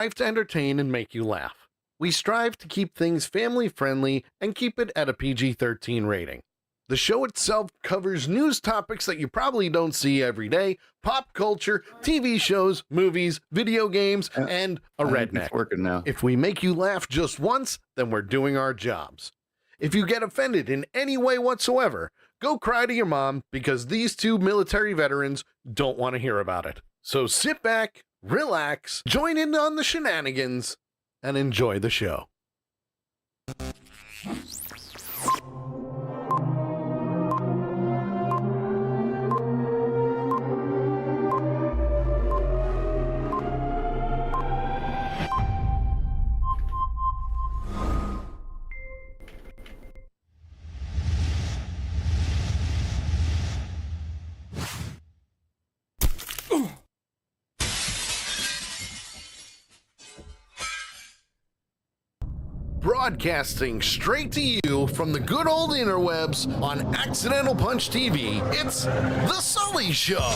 strive to entertain and make you laugh. We strive to keep things family-friendly and keep it at a PG-13 rating. The show itself covers news topics that you probably don't see every day, pop culture, TV shows, movies, video games, and a redneck. It's working now. If we make you laugh just once, then we're doing our jobs. If you get offended in any way whatsoever, go cry to your mom because these two military veterans don't want to hear about it. So sit back, relax, join in on the shenanigans, and enjoy the show. Broadcasting straight to you from the good old interwebs on Accidental Punch TV, it's The Sully Show.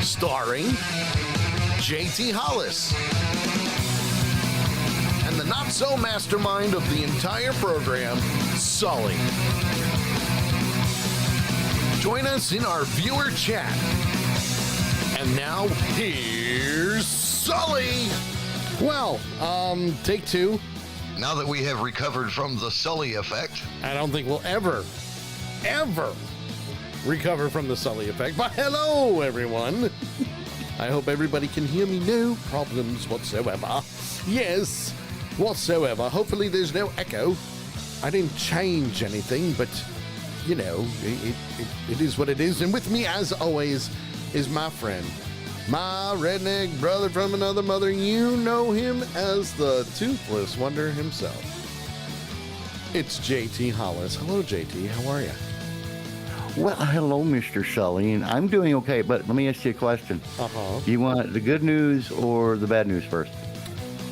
Starring JT Hollis and the not-so-mastermind of the entire program, Sully. Join us in our viewer chat. And now, here's Sully. Well, take two. Now that we have recovered from the Sully effect. I don't think we'll ever recover from the Sully effect. But hello, everyone. I hope everybody can hear me. No problems whatsoever. Yes, whatsoever. Hopefully there's no echo. I didn't change anything, but, you know, it is what it is. And with me, as always, is my friend, my redneck brother from another mother. You know him as the Toothless Wonder himself. It's JT Hollis. Hello, JT. How are you? Well, hello, Mr. Sully, and I'm doing okay, but let me ask you a question. Uh-huh. You want the good news or the bad news first?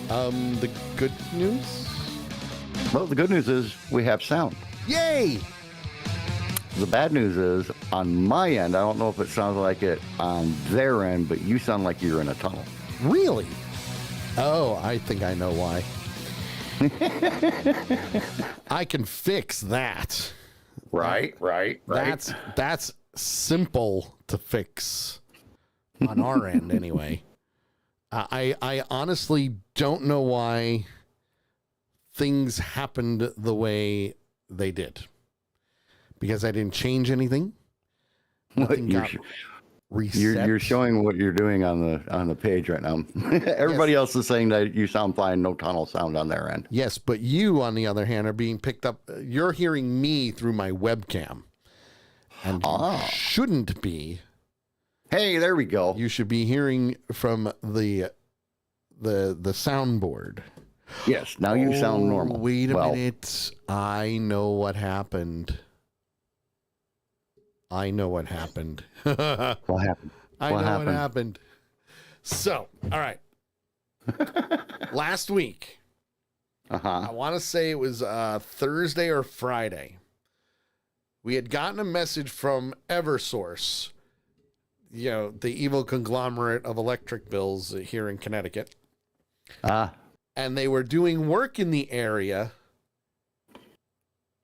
The good news? Well, the good news is we have sound. Yay! The bad news is, on my end, I don't know if it sounds like it on their end, but you sound like you're in a tunnel. Really? Oh, I think I know why. I can fix that. Right. That's simple to fix on our end anyway. I honestly don't know why things happened the way they did. Because I didn't change anything. Nothing got reset. You're showing what you're doing on the page right now. Everybody else is saying that you sound fine, no tunnel sound on their end. Yes, but you, on the other hand, are being picked up. You're hearing me through my webcam. And you shouldn't be. Hey, there we go. You should be hearing from the soundboard. Yes, now you sound normal. Wait a minute. I know what happened. What happened? I know what happened. So, all right. Last week, I want to say it was Thursday or Friday, we had gotten a message from Eversource, you know, the evil conglomerate of electric bills here in Connecticut. And they were doing work in the area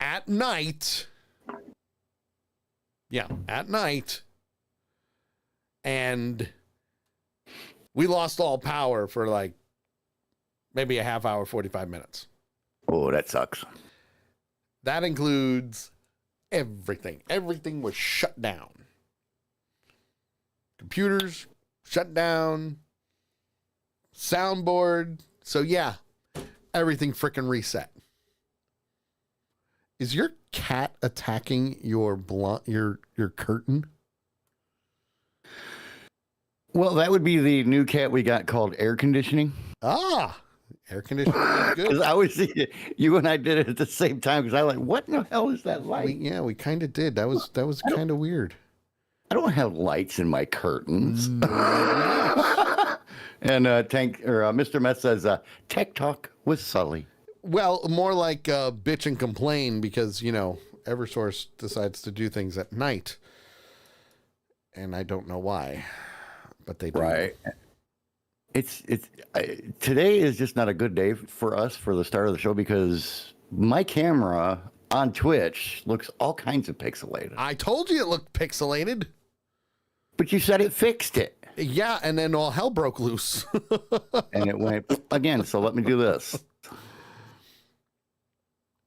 at night. Yeah, at night. And we lost all power for like maybe a half hour, 45 minutes. Oh, that sucks. That includes everything. Everything was shut down. Computers shut down. Soundboard. So yeah, everything freaking reset. Is your cat attacking your curtain? Well, that would be the new cat we got called air conditioning. Air conditioning is good. Because I always see you and I did it at the same time. Because I was like, what in the hell is that light? We kind of did. That was kind of weird. I don't have lights in my curtains. And Mr. Met says, Tech Talk with Sully. Well, more like bitch and complain because, you know, Eversource decides to do things at night. And I don't know why, but they do. Right. Today is just not a good day for us for the start of the show because my camera on Twitch looks all kinds of pixelated. I told you it looked pixelated. But you said it fixed it. Yeah, and then all hell broke loose. And it went again, so let me do this.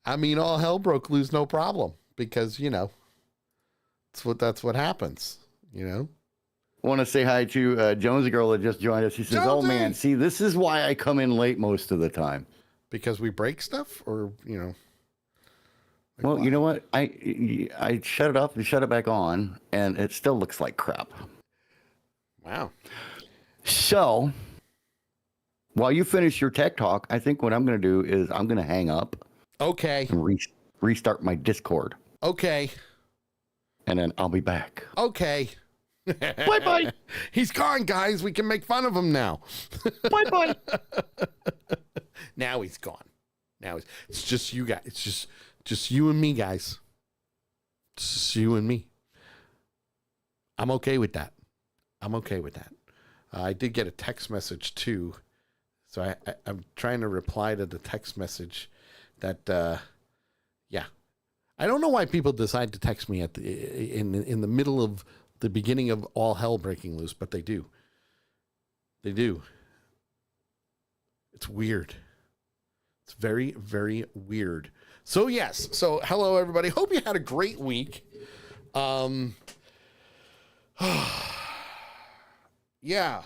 I mean, all hell broke loose, no problem, because, that's what happens, I want to say hi to Jonesy girl that just joined us. She says, "Oh man, see, this is why I come in late most of the time." Because we break stuff, or Well, you know what? I shut it off and shut it back on, and it still looks like crap. Wow. So, while you finish your tech talk, I think what I'm going to do is I'm going to hang up. Okay. And restart my Discord. Okay. And then I'll be back. Okay. Bye-bye. He's gone, guys. We can make fun of him now. Bye-bye. Now he's gone. It's just you guys. It's just you and me, guys. It's just you and me. I'm okay with that. I did get a text message too. So I'm trying to reply to the text message that, yeah. I don't know why people decide to text me in the middle of the beginning of all hell breaking loose, but they do. They do. It's weird. It's very, very weird. So yes. So hello everybody. Hope you had a great week. Yeah.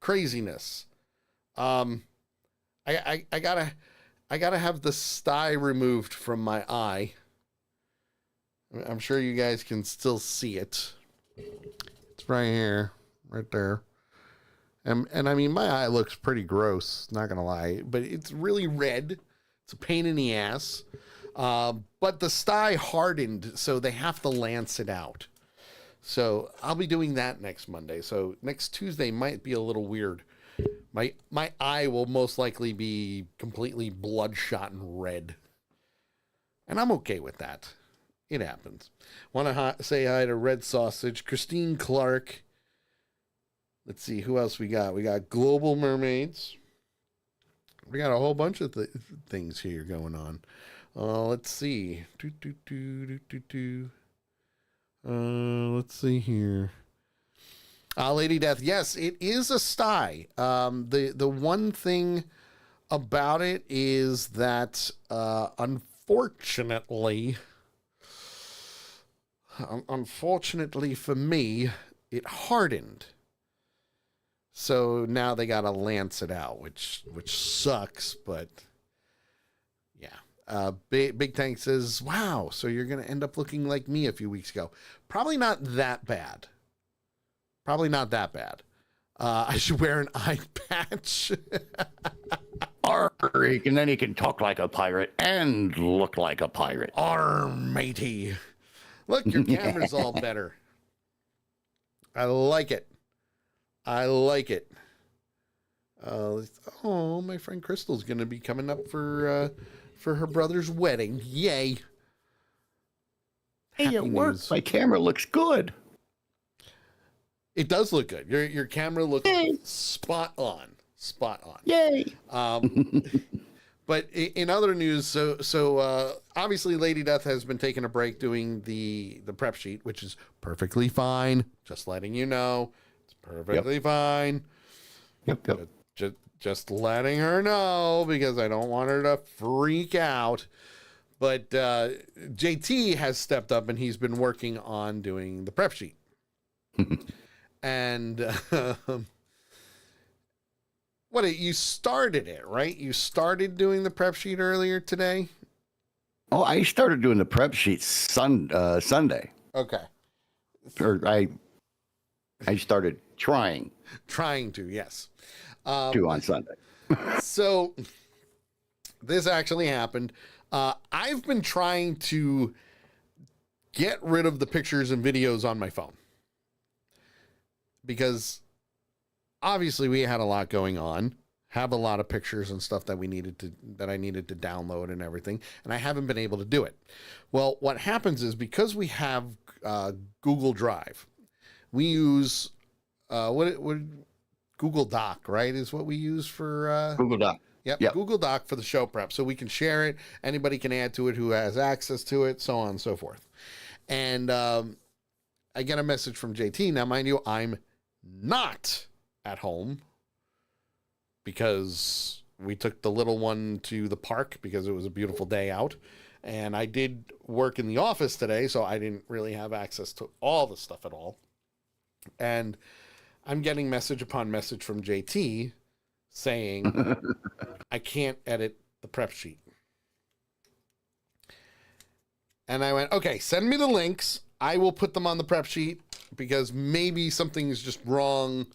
Craziness. I gotta have the sty removed from my eye. I'm sure you guys can still see it. It's right here, right there. And I mean, my eye looks pretty gross, not gonna lie, but it's really red. It's a pain in the ass. But the sty hardened, so they have to lance it out. So I'll be doing that next Monday. So next Tuesday might be a little weird. My eye will most likely be completely bloodshot and red. And I'm okay with that. It happens. Want to say hi to Red Sausage, Christine Clark. Let's see, who else we got? We got Global Mermaids. We got a whole bunch of things here going on. Let's see. Let's see here. Lady Death, yes, it is a sty. The one thing about it is that unfortunately for me, it hardened. So now they gotta lance it out, which sucks, but yeah. Big Tank says, "Wow, so you're gonna end up looking like me a few weeks ago." Probably not that bad. I should wear an eye patch. And then he can talk like a pirate and look like a pirate. Matey. Look, your camera's all better. I like it. Oh, my friend Crystal's going to be coming up for her brother's wedding. Yay. Hey, it works. My camera looks good. It does look good. Your camera looks spot on. Yay. But in other news, so obviously Lady Death has been taking a break doing the prep sheet, which is perfectly fine. Just letting you know, it's perfectly fine. Yep. Just letting her know because I don't want her to freak out. But JT has stepped up and he's been working on doing the prep sheet. And you started it, right? You started doing the prep sheet earlier today? Oh, I started doing the prep sheet Sunday. Okay. Or I started trying to, yes. on Sunday. So this actually happened. I've been trying to get rid of the pictures and videos on my phone because obviously we had a lot going on, have a lot of pictures and stuff that I needed to download and everything. And I haven't been able to do it. Well, what happens is because we have Google Drive, we use, Google Doc, right? Is what we use for Google Doc. Yep, Google Doc for the show prep, so we can share it. Anybody can add to it who has access to it, so on and so forth. And I get a message from JT. Now, mind you, I'm not at home because we took the little one to the park because it was a beautiful day out. And I did work in the office today, so I didn't really have access to all the stuff at all. And I'm getting message upon message from JT saying, I can't edit the prep sheet. And I went, okay, send me the links. I will put them on the prep sheet because maybe something is just wrong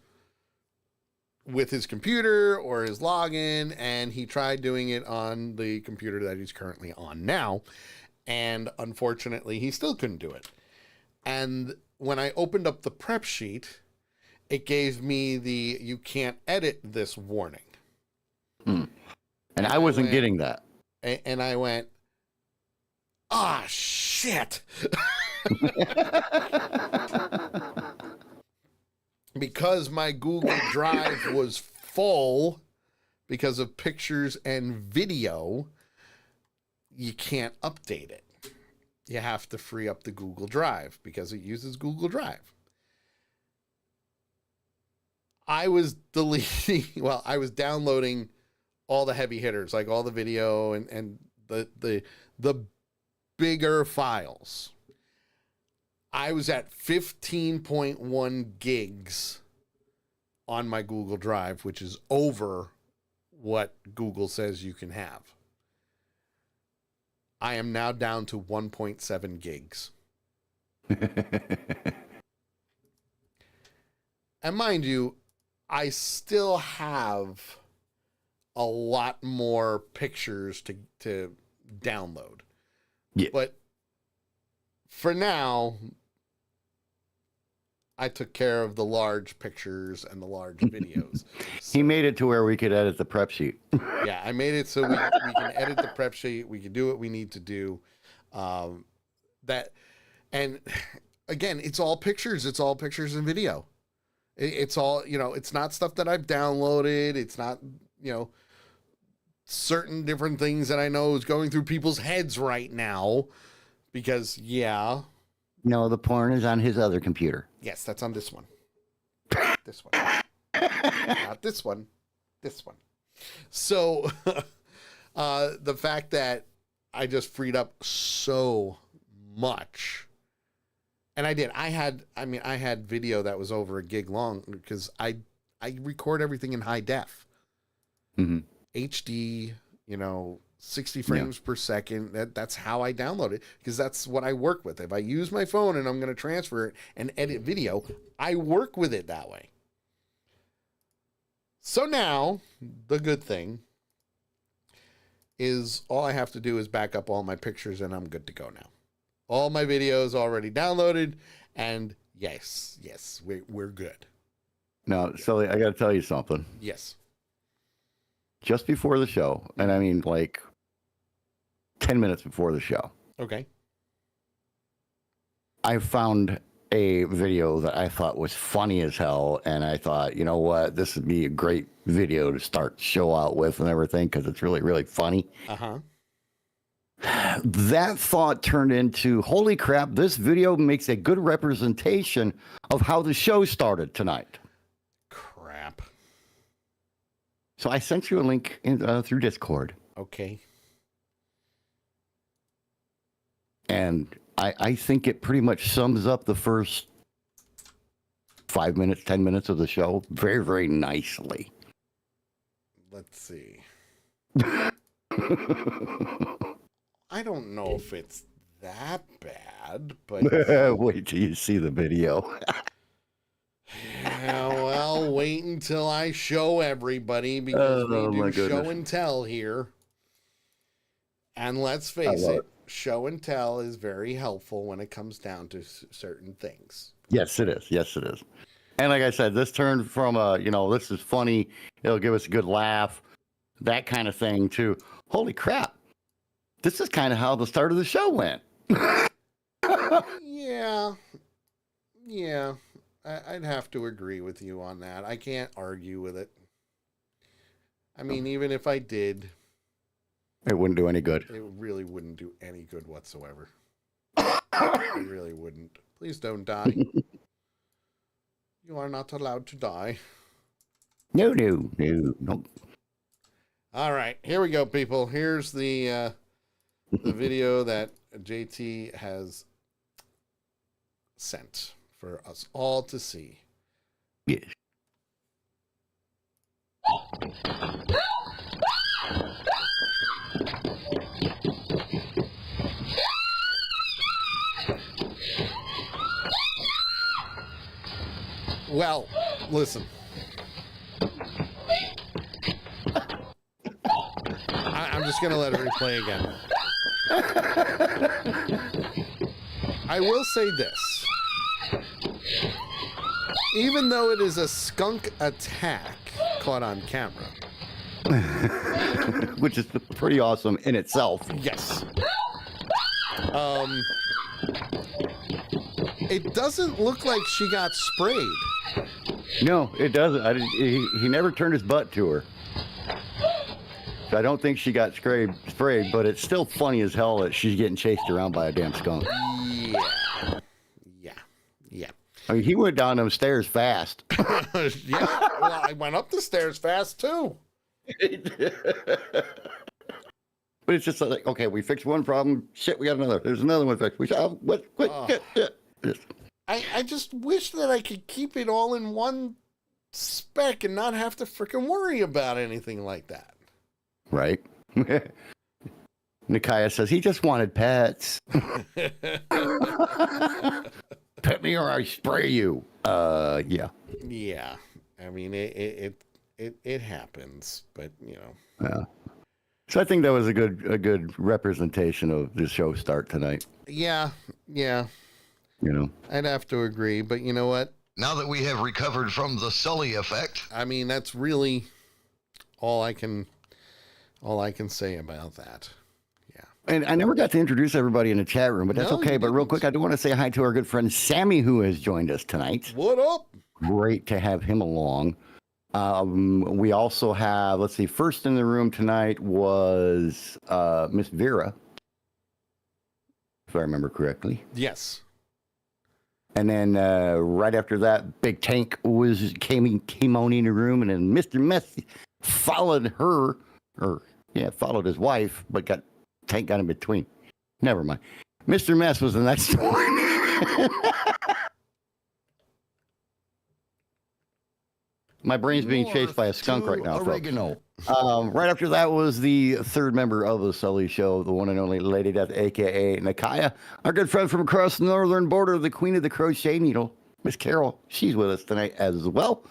with his computer or his login. And he tried doing it on the computer that he's currently on now. And unfortunately, he still couldn't do it. And when I opened up the prep sheet, it gave me the you can't edit this warning. And I wasn't getting that. And I went, ah, shit. Because my Google Drive was full because of pictures and video, you can't update it. You have to free up the Google Drive because it uses Google Drive. I was I was downloading all the heavy hitters, like all the video and the bigger files. I was at 15.1 gigs on my Google Drive, which is over what Google says you can have. I am now down to 1.7 gigs. And mind you, I still have a lot more pictures to download. Yeah. But for now, I took care of the large pictures and the large videos. He made it to where we could edit the prep sheet. Yeah, I made it so we can edit the prep sheet. We can do what we need to do. And again, it's all pictures. It's all pictures and video. It's all, it's not stuff that I've downloaded. It's not, certain different things that I know is going through people's heads right now because, yeah. No, the porn is on his other computer. Yes, that's on this one. This one. Not this one. This one. So the fact that I just freed up so much. And I did. I had video that was over a gig long because I record everything in high def. Mm-hmm. HD, 60 frames per second. That's how I download it because that's what I work with. If I use my phone and I'm going to transfer it and edit video, I work with it that way. So now the good thing is all I have to do is back up all my pictures and I'm good to go now. All my videos already downloaded and yes, we're good. Now, Sully, I got to tell you something. Yes. Just before the show, and I mean like 10 minutes before the show. Okay. I found a video that I thought was funny as hell, and I thought, you know what, this would be a great video to start the show out with and everything because it's really, really funny. Uh-huh. That thought turned into, holy crap, this video makes a good representation of how the show started tonight. Crap. So I sent you a link through Discord. Okay. And I think it pretty much sums up the first 5 minutes, 10 minutes of the show very, very nicely. Let's see. I don't know if it's that bad, but... Wait till you see the video. Yeah, well, wait until I show everybody because we do show and tell here. And let's face it, show and tell is very helpful when it comes down to certain things. Yes, it is. Yes, it is. And like I said, this turned from this is funny, it'll give us a good laugh, that kind of thing, to, holy crap, this is kind of how the start of the show went. Yeah. I'd have to agree with you on that. I can't argue with it. I mean, even if I did, it wouldn't do any good. It really wouldn't do any good whatsoever. It really wouldn't. Please don't die. You are not allowed to die. No. All right, here we go, people. Here's the video that JT has sent for us all to see. Yes. Well, listen. I'm just going to let it replay again. I will say this. Even though it is a skunk attack caught on camera. Which is pretty awesome in itself. Yes. It doesn't look like she got sprayed. No, it doesn't. He never turned his butt to her. So I don't think she got sprayed, but it's still funny as hell that she's getting chased around by a damn skunk. Yeah. I mean, he went down them stairs fast. Yeah, well, I went up the stairs fast, too. But it's just like, okay, we fixed one problem. Shit, we got another. There's another one fixed. I just wish that I could keep it all in one spec and not have to freaking worry about anything like that. Right. Nikaya says he just wanted pets. Pet me or I spray you. Yeah. Yeah. I mean, it happens, but you know. Yeah. So I think that was a good representation of the show start tonight. Yeah. You know, I'd have to agree, but you know what? Now that we have recovered from the Sully effect, I mean, that's really all I can say about that. Yeah. And I never got to introduce everybody in the chat room, but that's No, okay. you But real didn't. quick, I do want to say hi to our good friend Sammy, who has joined us tonight. What up? Great to have him along. We also have, let's see, first in the room tonight was Miss Vera, if I remember correctly. Yes. And then right after that, Big Tank came on in the room, and then Mr. Mess followed his wife, but Tank got in between. Never mind. Mr. Mess was the next one. My brain's being chased by a skunk right now. oregano. Right after that was the third member of the Sully Show, the one and only Lady Death, a.k.a. Nikaya, our good friend from across the northern border, the Queen of the Crochet Needle, Miss Carol. She's with us tonight as well.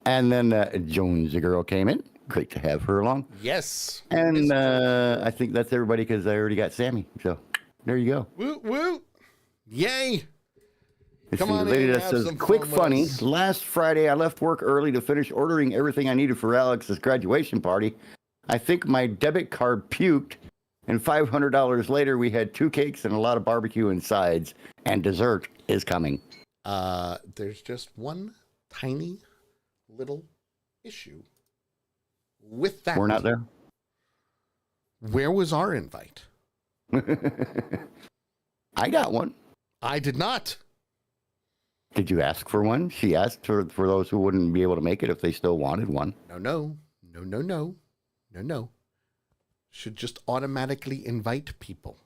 And then Jones, the girl, came in. Great to have her along. Yes. And I think that's everybody because I already got Sammy. So there you go. Woo woo. Yay. Come on Lady in, that have says, some quick fun with funny. us." Last Friday, I left work early to finish ordering everything I needed for Alex's graduation party. I think my debit card puked, and $500 later, we had 2 cakes and a lot of barbecue and sides, and dessert is coming. There's just one tiny little issue with that. We're not there. Where was our invite? I got one. I did not. Did you ask for one? She asked for those who wouldn't be able to make it if they still wanted one. No. Should just automatically invite people.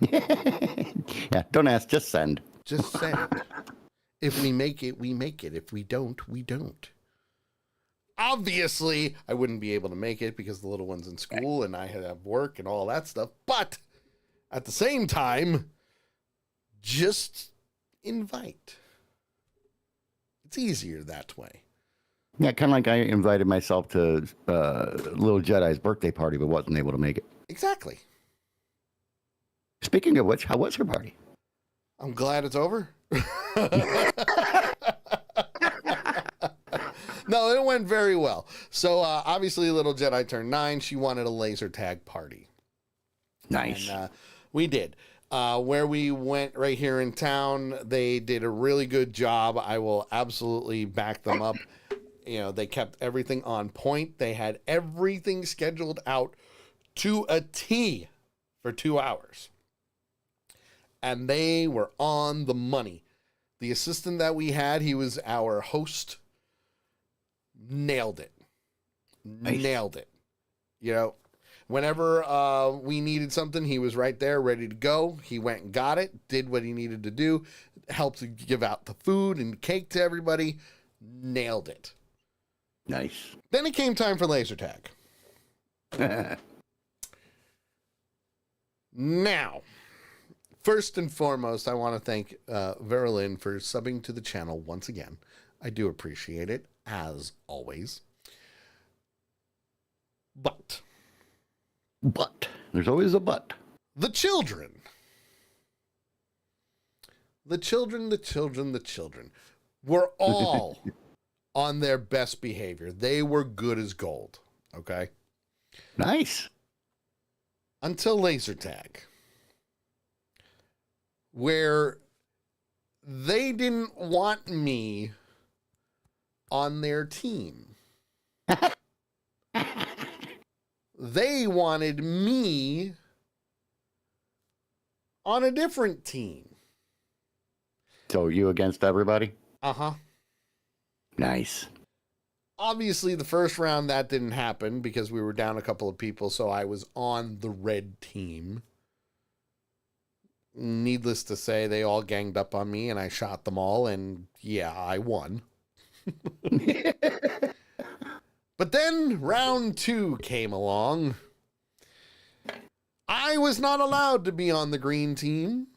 Yeah, don't ask, just send. Just send. If we make it, we make it. If we don't, we don't. Obviously, I wouldn't be able to make it because the little one's in school and I have work and all that stuff. But at the same time, just invite. It's easier that way. Yeah, kind of like I invited myself to Little Jedi's birthday party, but wasn't able to make it. Exactly. Speaking of which, how was her party? I'm glad it's over. No, it went very well. So obviously, Little Jedi turned 9. She wanted a laser tag party. Nice. And we did. Where we went right here in town, they did a really good job. I will absolutely back them up. You know, they kept everything on point. They had everything scheduled out to a T for 2 hours. And they were on the money. The assistant that we had, he was our host. Nailed it. Nice. Nailed it. You know, whenever we needed something, he was right there, ready to go. He went and got it, did what he needed to do, helped to give out the food and cake to everybody. Nailed it. Nice. Then it came time for laser tag. Now, first and foremost, I want to thank Verilyn for subbing to the channel once again. I do appreciate it, as always. But There's always a but. the children were all on their best behavior. They were good as gold, okay? Nice. Until laser tag, where they didn't want me on their team. They wanted me on a different team. So you against everybody? Uh-huh. Nice. Obviously, the first round, that didn't happen because we were down a couple of people, so I was on the red team. Needless to say, they all ganged up on me, and I shot them all, and yeah, I won. But then round 2 came along. I was not allowed to be on the green team.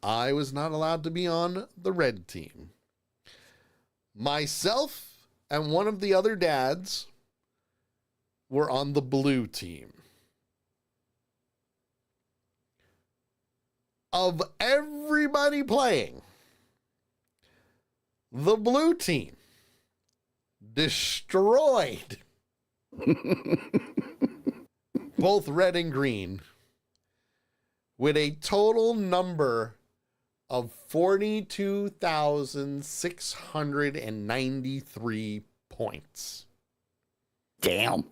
I was not allowed to be on the red team. Myself and one of the other dads were on the blue team. Of everybody playing, the blue team destroyed both red and green with a total number of 42,693 points. Damn.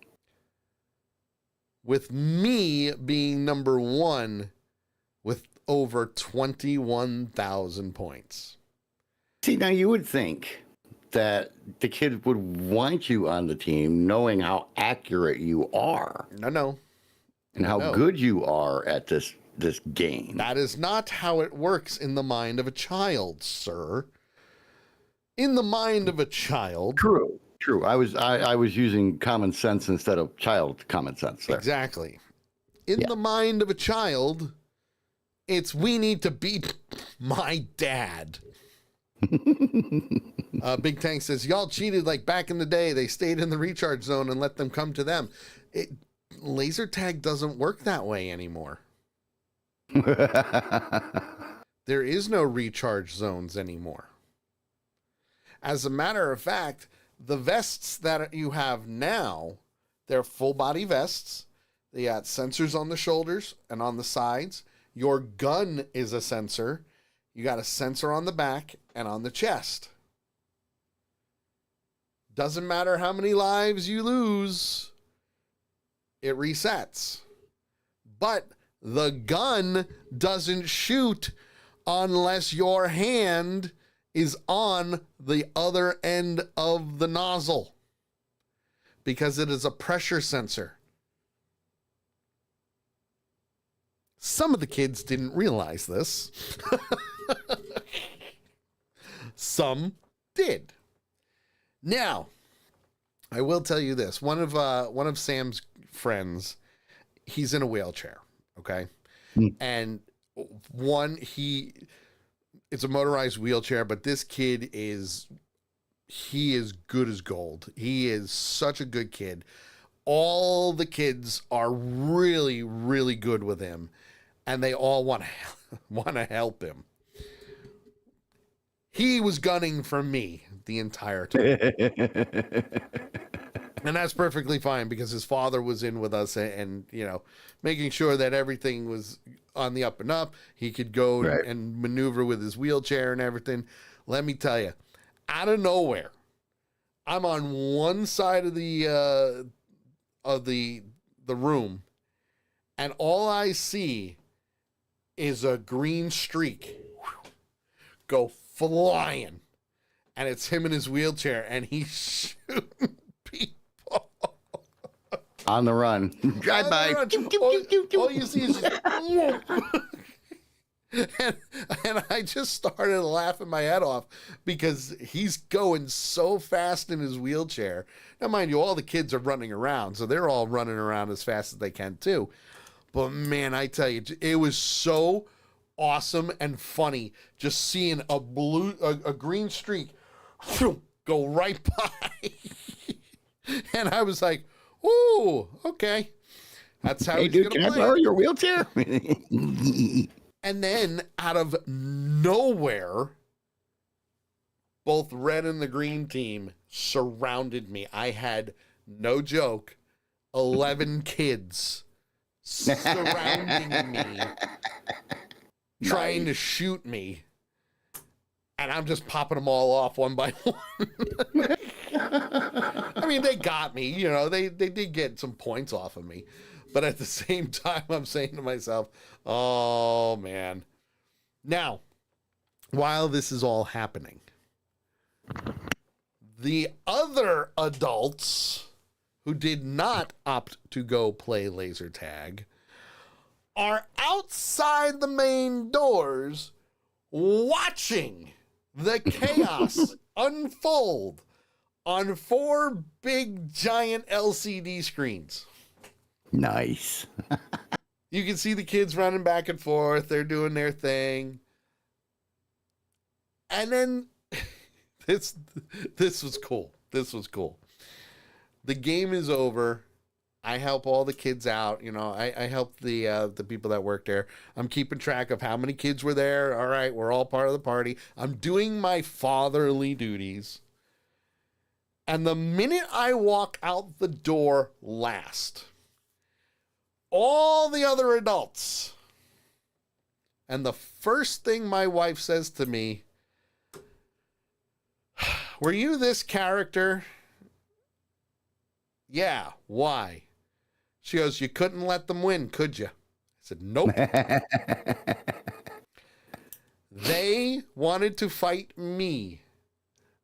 With me being number 1 with over 21,000 points. See, now you would think that the kid would want you on the team knowing how accurate you are. No. And how good you are at this game. That is not how it works in the mind of a child, sir. In the mind of a child. True. I was using common sense instead of child common sense there. Exactly. In the mind of a child, it's we need to beat my dad. Big Tank says, y'all cheated like back in the day. They stayed in the recharge zone and let them come to them. Laser tag doesn't work that way anymore. There is no recharge zones anymore. As a matter of fact, the vests that you have now, they're full body vests. They got sensors on the shoulders and on the sides. Your gun is a sensor. You got a sensor on the back and on the chest. Doesn't matter how many lives you lose, it resets. But the gun doesn't shoot unless your hand is on the other end of the nozzle, because it is a pressure sensor. Some of the kids didn't realize this. Some did. Now, I will tell you this. One of Sam's friends, he's in a wheelchair, okay? And it's a motorized wheelchair, but this kid is good as gold. He is such a good kid. All the kids are really, really good with him, and they all want to help him. He was gunning for me the entire time. And that's perfectly fine because his father was in with us and making sure that everything was on the up and up. He could go Right. and maneuver with his wheelchair and everything. Let me tell you, out of nowhere, I'm on one side of the room, and all I see is a green streak go flying, and it's him in his wheelchair, and he's shooting people On the run. Drive by. all you see is and I just started laughing my head off because he's going so fast in his wheelchair. Now, mind you, all the kids are running around, so they're all running around as fast as they can too. But man, I tell you, it was so awesome and funny just seeing a green streak go right by. And I was like, ooh, okay. That's how he's dude, gonna can I play borrow it. your wheelchair? And then out of nowhere, both red and the green team surrounded me. I had, no joke, 11 kids surrounding me, trying to shoot me. And I'm just popping them all off one by one. I mean, they got me, you know, they did get some points off of me. But at the same time, I'm saying to myself, oh, man. Now, while this is all happening, the other adults who did not opt to go play laser tag are outside the main doors watching the chaos unfold on 4 big giant LCD screens. Nice. You can see the kids running back and forth. They're doing their thing. And then this was cool. This was cool. The game is over. I help all the kids out. You know, I help the people that work there. I'm keeping track of how many kids were there. All right, we're all part of the party. I'm doing my fatherly duties. And the minute I walk out the door last, all the other adults, and the first thing my wife says to me, were you this character? Yeah, why? She goes, you couldn't let them win, could you? I said, nope. They wanted to fight me.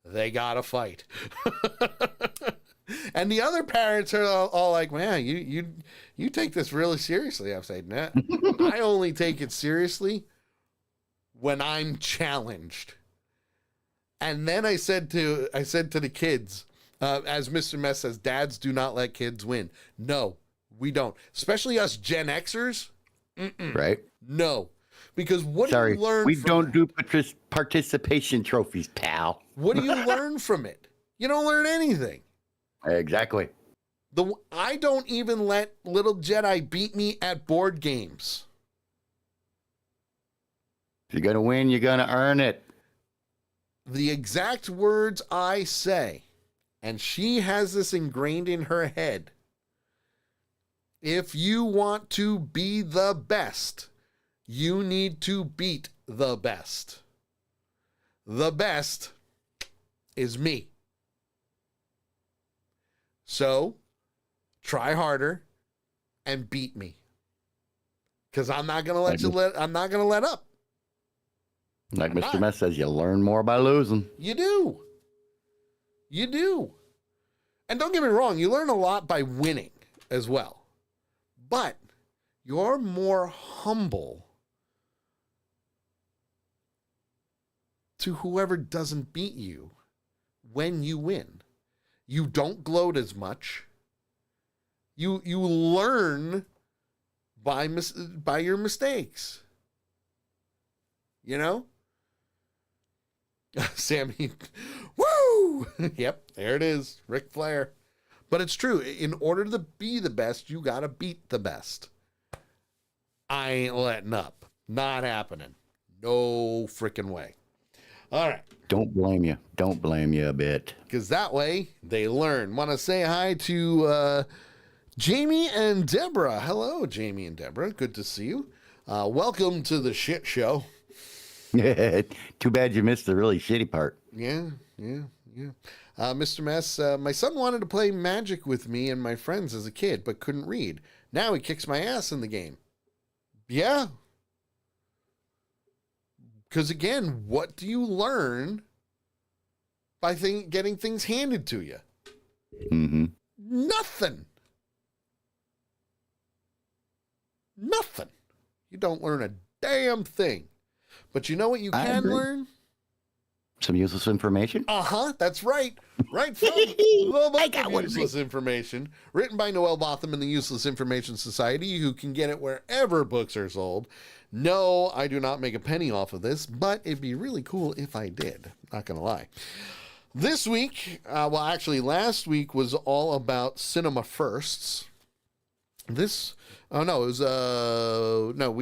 They gotta fight. And the other parents are all like, man, you take this really seriously. I'm saying, nah, I only take it seriously when I'm challenged. And then I said to the kids, as Mr. Mess says, dads do not let kids win. No, we don't. Especially us Gen Xers. Right. No. Because what do Sorry, you learn we from don't do participation trophies, pal. What do you learn from it? You don't learn anything. Exactly. I don't even let little Jedi beat me at board games. If you're going to win, you're going to earn it. The exact words I say, and she has this ingrained in her head. If you want to be the best, you need to beat the best. The best is me. So, try harder and beat me. Because I'm not gonna let I'm not gonna let up. Like Mr. Mess says, you learn more by losing. You do. You do. And don't get me wrong, you learn a lot by winning as well. But you're more humble to whoever doesn't beat you when you win. You don't gloat as much. You learn by your mistakes. You know? Sammy, woo! Yep, there it is, Ric Flair. But it's true. In order to be the best, you got to beat the best. I ain't letting up. Not happening. No freaking way. All right. Don't blame you. Don't blame you a bit. Because that way they learn. Want to say hi to Jamie and Deborah. Hello, Jamie and Deborah. Good to see you. Welcome to the shit show. Too bad you missed the really shitty part. Yeah. Mr. Mess, my son wanted to play Magic with me and my friends as a kid, but couldn't read. Now he kicks my ass in the game. Yeah. Because again, what do you learn by getting things handed to you? Mm-hmm. Nothing. You don't learn a damn thing. But you know what you can learn? Some useless information? That's right. Right from the book of Useless Information, written by Noel Botham and the Useless Information Society, who can get it wherever books are sold. No, I do not make a penny off of this, but it'd be really cool if I did. Not going to lie. This week, last week was all about cinema firsts. We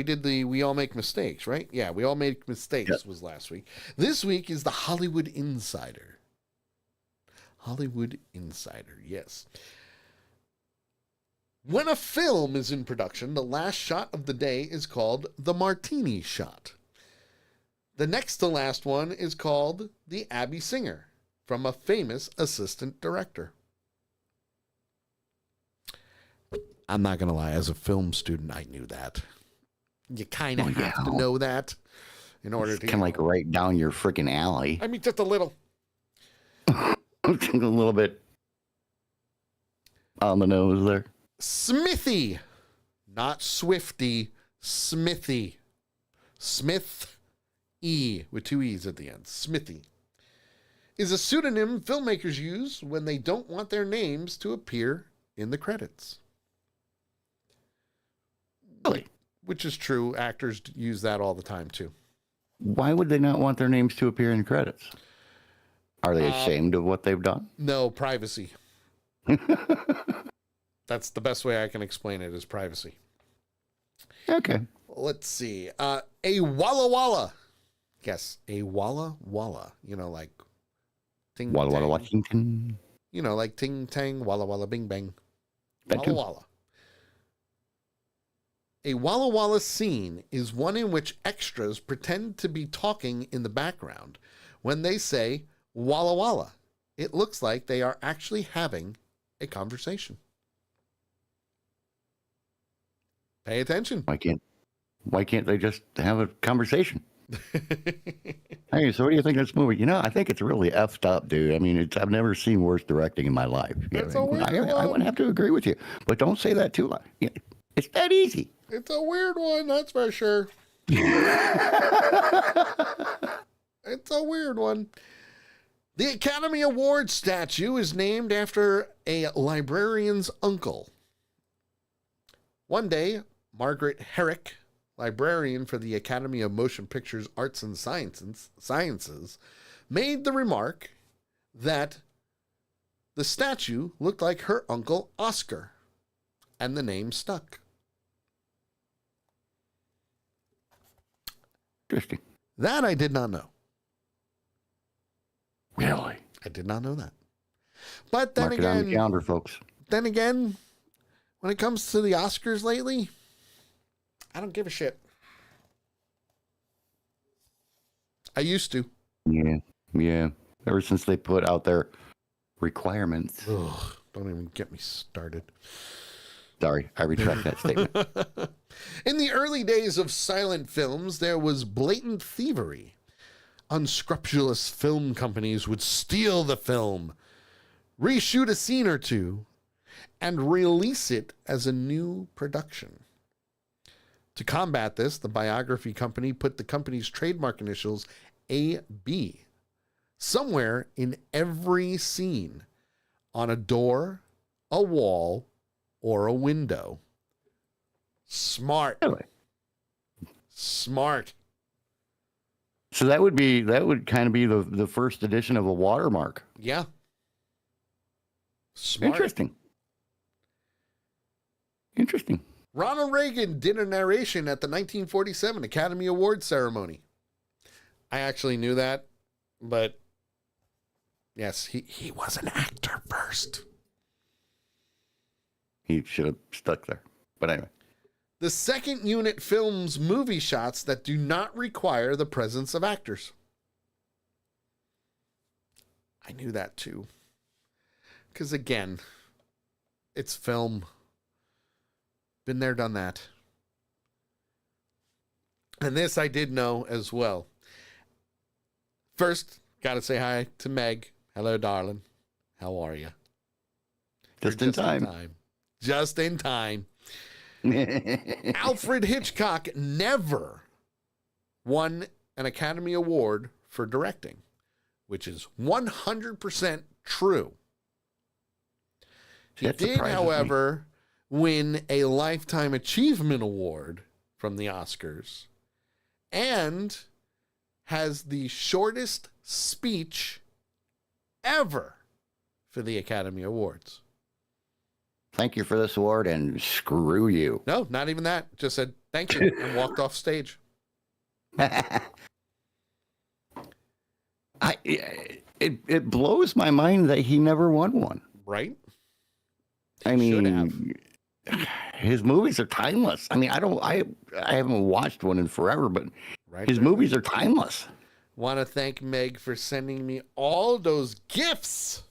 did We All Make Mistakes, right? Yeah, We All Make Mistakes was last week. This week is the Hollywood Insider. Hollywood Insider, yes. When a film is in production, the last shot of the day is called the martini shot. The next to last one is called the Abby Singer, from a famous assistant director. I'm not going to lie, as a film student, I knew that. You kind of have to know that in order to... kind of like right down your freaking alley. I mean, just a little. A little bit on the nose there. Smithy. Not Swifty. Smithy. Smith E with two E's at the end. Smithy is a pseudonym filmmakers use when they don't want their names to appear in the credits. Really? Which is true. Actors use that all the time, too. Why would they not want their names to appear in credits? Are they ashamed of what they've done? No, privacy. That's the best way I can explain it, is privacy. Okay. Let's see. A Walla Walla. Yes, a Walla Walla. You know, like ting Walla Walla tang. Washington. You know, like ting tang, Walla Walla bing bang. That Walla too. Walla. A Walla Walla scene is one in which extras pretend to be talking in the background. When they say Walla Walla, it looks like they are actually having a conversation. Pay attention. Why can't they just have a conversation? Hey, so what do you think of this movie? You know, I think it's really effed up, dude. I mean, I've never seen worse directing in my life. It's a weird one. I wouldn't have to agree with you, but don't say that too loud. It's that easy. It's a weird one, that's for sure. It's a weird one. The Academy Award statue is named after a librarian's uncle. One day, Margaret Herrick, librarian for the Academy of Motion Pictures Arts and Sciences, made the remark that the statue looked like her uncle Oscar, and the name stuck. Interesting. That I did not know. Really? I did not know that. But then Mark it on the again, calendar, folks. then again, when it comes to the Oscars lately, I don't give a shit. I used to. Yeah. Ever since they put out their requirements. Ugh, don't even get me started. Sorry, I retract that statement. In the early days of silent films, there was blatant thievery. Unscrupulous film companies would steal the film, reshoot a scene or two, and release it as a new production. To combat this, the biography company put the company's trademark initials AB somewhere in every scene, on a door, a wall, or a window. Smart. Really? Smart. So that would kind of be the first edition of a watermark. Yeah. Smart. Interesting. Ronald Reagan did a narration at the 1947 Academy Awards ceremony. I actually knew that, but yes, he was an actor first. He should have stuck there. But anyway. The second unit films movie shots that do not require the presence of actors. I knew that too. Because again, it's film. Been there, done that. And this I did know as well. First, got to say hi to Meg. Hello, darling. How are you? Just in time. Just in time. Alfred Hitchcock never won an Academy Award for directing, which is 100% true. He did, however, win a Lifetime Achievement Award from the Oscars and has the shortest speech ever for the Academy Awards. Thank you for this award and screw you. No, not even that. Just said thank you and walked off stage. It blows my mind that he never won one. Right? I mean, his movies are timeless. I mean, I haven't watched one in forever, but his movies are timeless. Want to thank Meg for sending me all those gifts.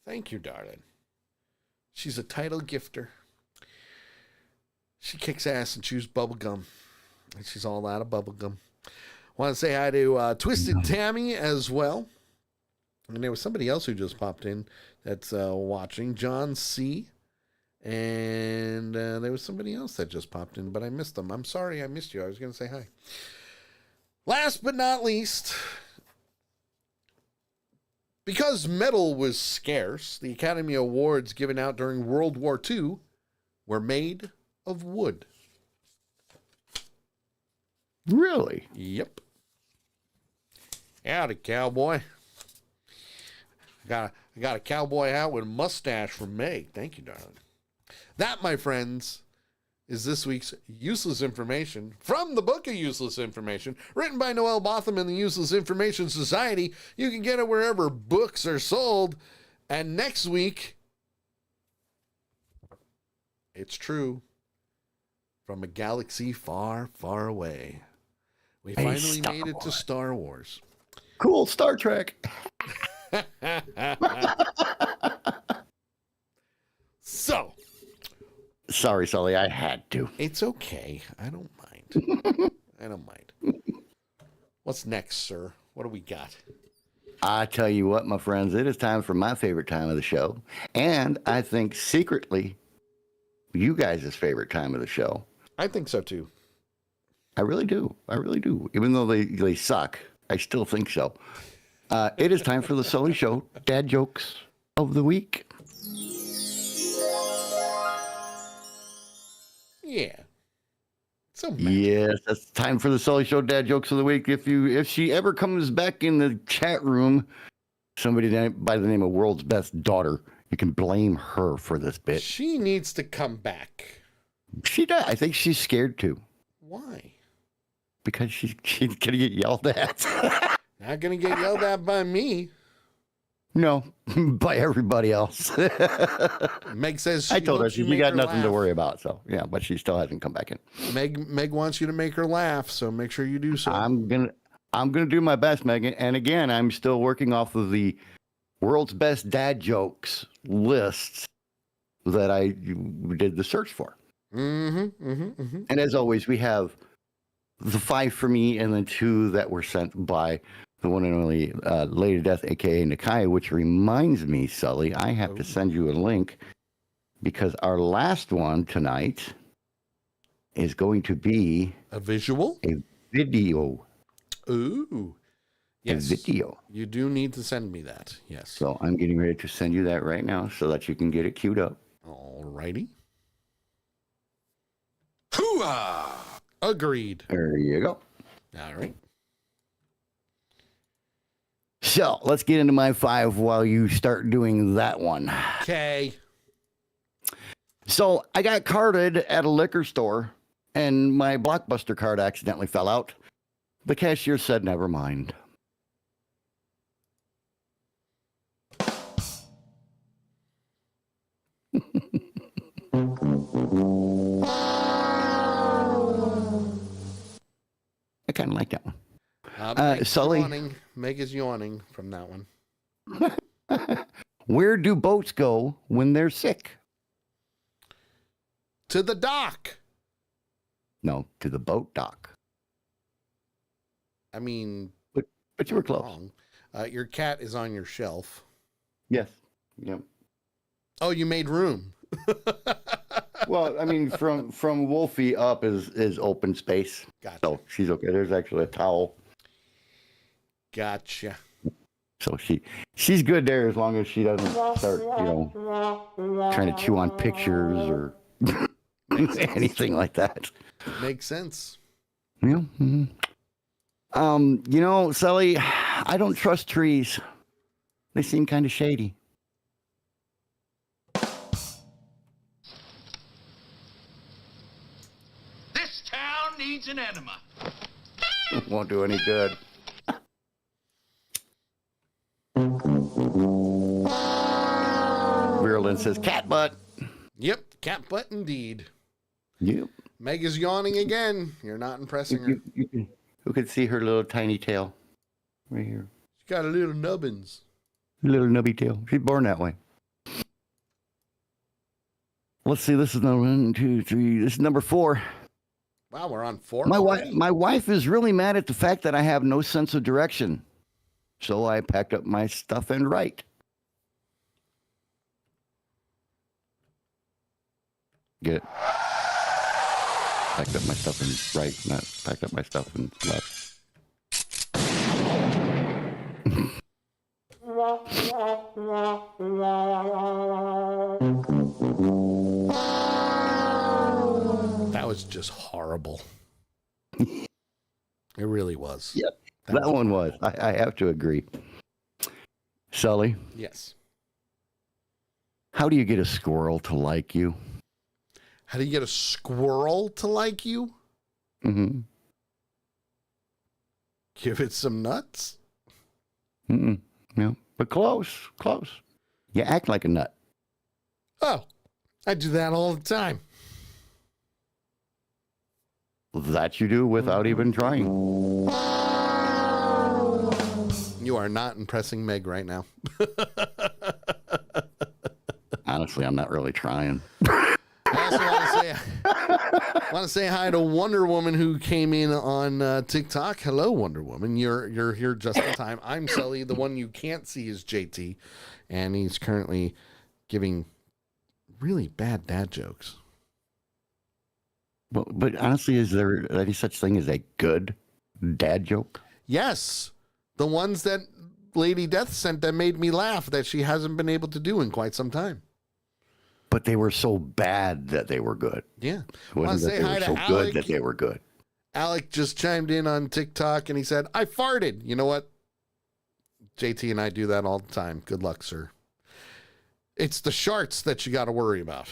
Thank you, darling. She's a title gifter. She kicks ass and chews bubblegum. And she's all out of bubblegum. Want to say hi to Twisted Tammy as well. And there was somebody else who just popped in that's watching. John C. And there was somebody else that just popped in, but I missed them. I'm sorry I missed you. I was going to say hi. Last but not least, because metal was scarce, the Academy Awards given out during World War II were made of wood. Really? Yep. Howdy, cowboy. I got a cowboy hat with a mustache from Meg. Thank you, darling. That, my friends, is this week's Useless Information from the Book of Useless Information, written by Noel Botham and the Useless Information Society. You can get it wherever books are sold. And next week, it's true, from a galaxy far, far away, we finally made it to Star Wars. Cool, Star Trek. So, sorry, Sully, I had to. It's okay. I don't mind. I don't mind. What's next, sir? What do we got? I tell you what, my friends, it is time for my favorite time of the show. And I think secretly, you guys' favorite time of the show. I think so, too. I really do. I really do. Even though they suck, I still think so. It is time for the Sully Show Dad Jokes of the Week. Yeah. So yes, that's time for the Sully Show Dad Jokes of the Week. If she ever comes back in the chat room, somebody by the name of World's Best Daughter, you can blame her for this bit. She needs to come back. She does. I think she's scared too. Why? Because she's gonna get yelled at. Not gonna get yelled at by me. No, by everybody else. Meg says I told her you got nothing laugh. to worry about. So yeah, but she still hasn't come back in. Meg wants you to make her laugh, so make sure you do so. I'm gonna do my best, Megan. And again, I'm still working off of the World's Best Dad Jokes lists that I did the search for. And as always, we have the 5 for me and the 2 that were sent by the one and only Lady Death, a.k.a. Nakai, which reminds me, Sully, I have to send you a link because our last one tonight is going to be a visual? A video. Ooh. Yes. A video. You do need to send me that. Yes. So I'm getting ready to send you that right now so that you can get it queued up. All righty. Hooah! Agreed. There you go. All right. So let's get into my 5 while you start doing that one. Okay. So I got carded at a liquor store and my Blockbuster card accidentally fell out. The cashier said, never mind. kind of like that one. Meg's Sully. yawning. Meg is yawning from that one. Where do boats go when they're sick? To the dock. No, to the boat dock. I mean, But you were close. wrong. Your cat is on your shelf. Yes. Yep. Oh, you made room. Well, I mean, from Wolfie up is open space. Gotcha. So she's okay. There's actually a towel. Gotcha. So she's good there as long as she doesn't start, trying to chew on pictures or anything like that. Makes sense. Yeah. Mm-hmm. Sully, I don't trust trees. They seem kind of shady. This town needs an enema. Won't do any good. Virulent says cat butt. Yep, cat butt indeed. Yep. Meg is yawning again. You're not impressing her. You can see her little tiny tail right here. She's got a little nubbins. Little nubby tail. She's born that way. Let's see. This is number 1, 2, 3. This is number 4. Wow, we're on 4. My wife is really mad at the fact that I have no sense of direction. So I packed up my stuff and write. Get it? Packed up my stuff and right, not packed up my stuff and left. That was just horrible. It really was. Yep. That one was. I have to agree. Sully, Yes. how do you get a squirrel to like you? How do you get a squirrel to like you? Mm-hmm. Give it some nuts? Mm-mm. Yeah. But close. You act like a nut. Oh, I do that all the time. That you do without even trying. You are not impressing Meg right now. Honestly, I'm not really trying. I also want to say hi to Wonder Woman who came in on TikTok. Hello, Wonder Woman. You're here just in time. I'm Sully. The one you can't see is JT, and he's currently giving really bad dad jokes. Well, but honestly, is there any such thing as a good dad joke? Yes, the ones that Lady Death sent that made me laugh that she hasn't been able to do in quite some time. But they were so bad that they were good. Yeah. It wasn't that they were so good that they were good. Alec just chimed in on TikTok and he said, I farted. You know what? JT and I do that all the time. Good luck, sir. It's the sharts that you got to worry about.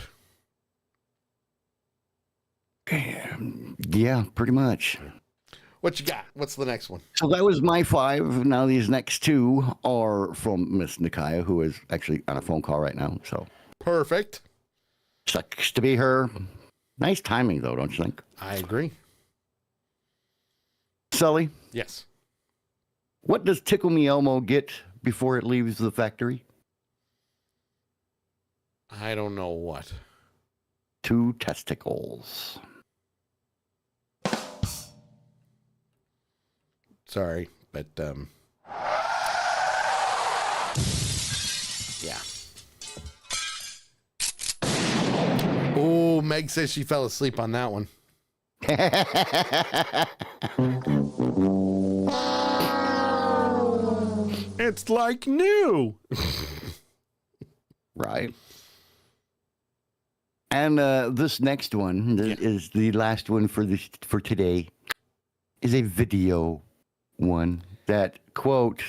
Yeah, pretty much. What you got? What's the next one? So that was my 5. Now these next 2 are from Miss Nikaya, who is actually on a phone call right now. So Perfect. sucks to be her. Nice timing, though, don't you think? I agree. Sully, Yes. what does Tickle Me Elmo get before it leaves the factory? I don't know what. 2 testicles. Sorry, but yeah. Oh, Meg says she fell asleep on that one. It's like new. Right. And this next one is the last one for today. Is a video one that, quote,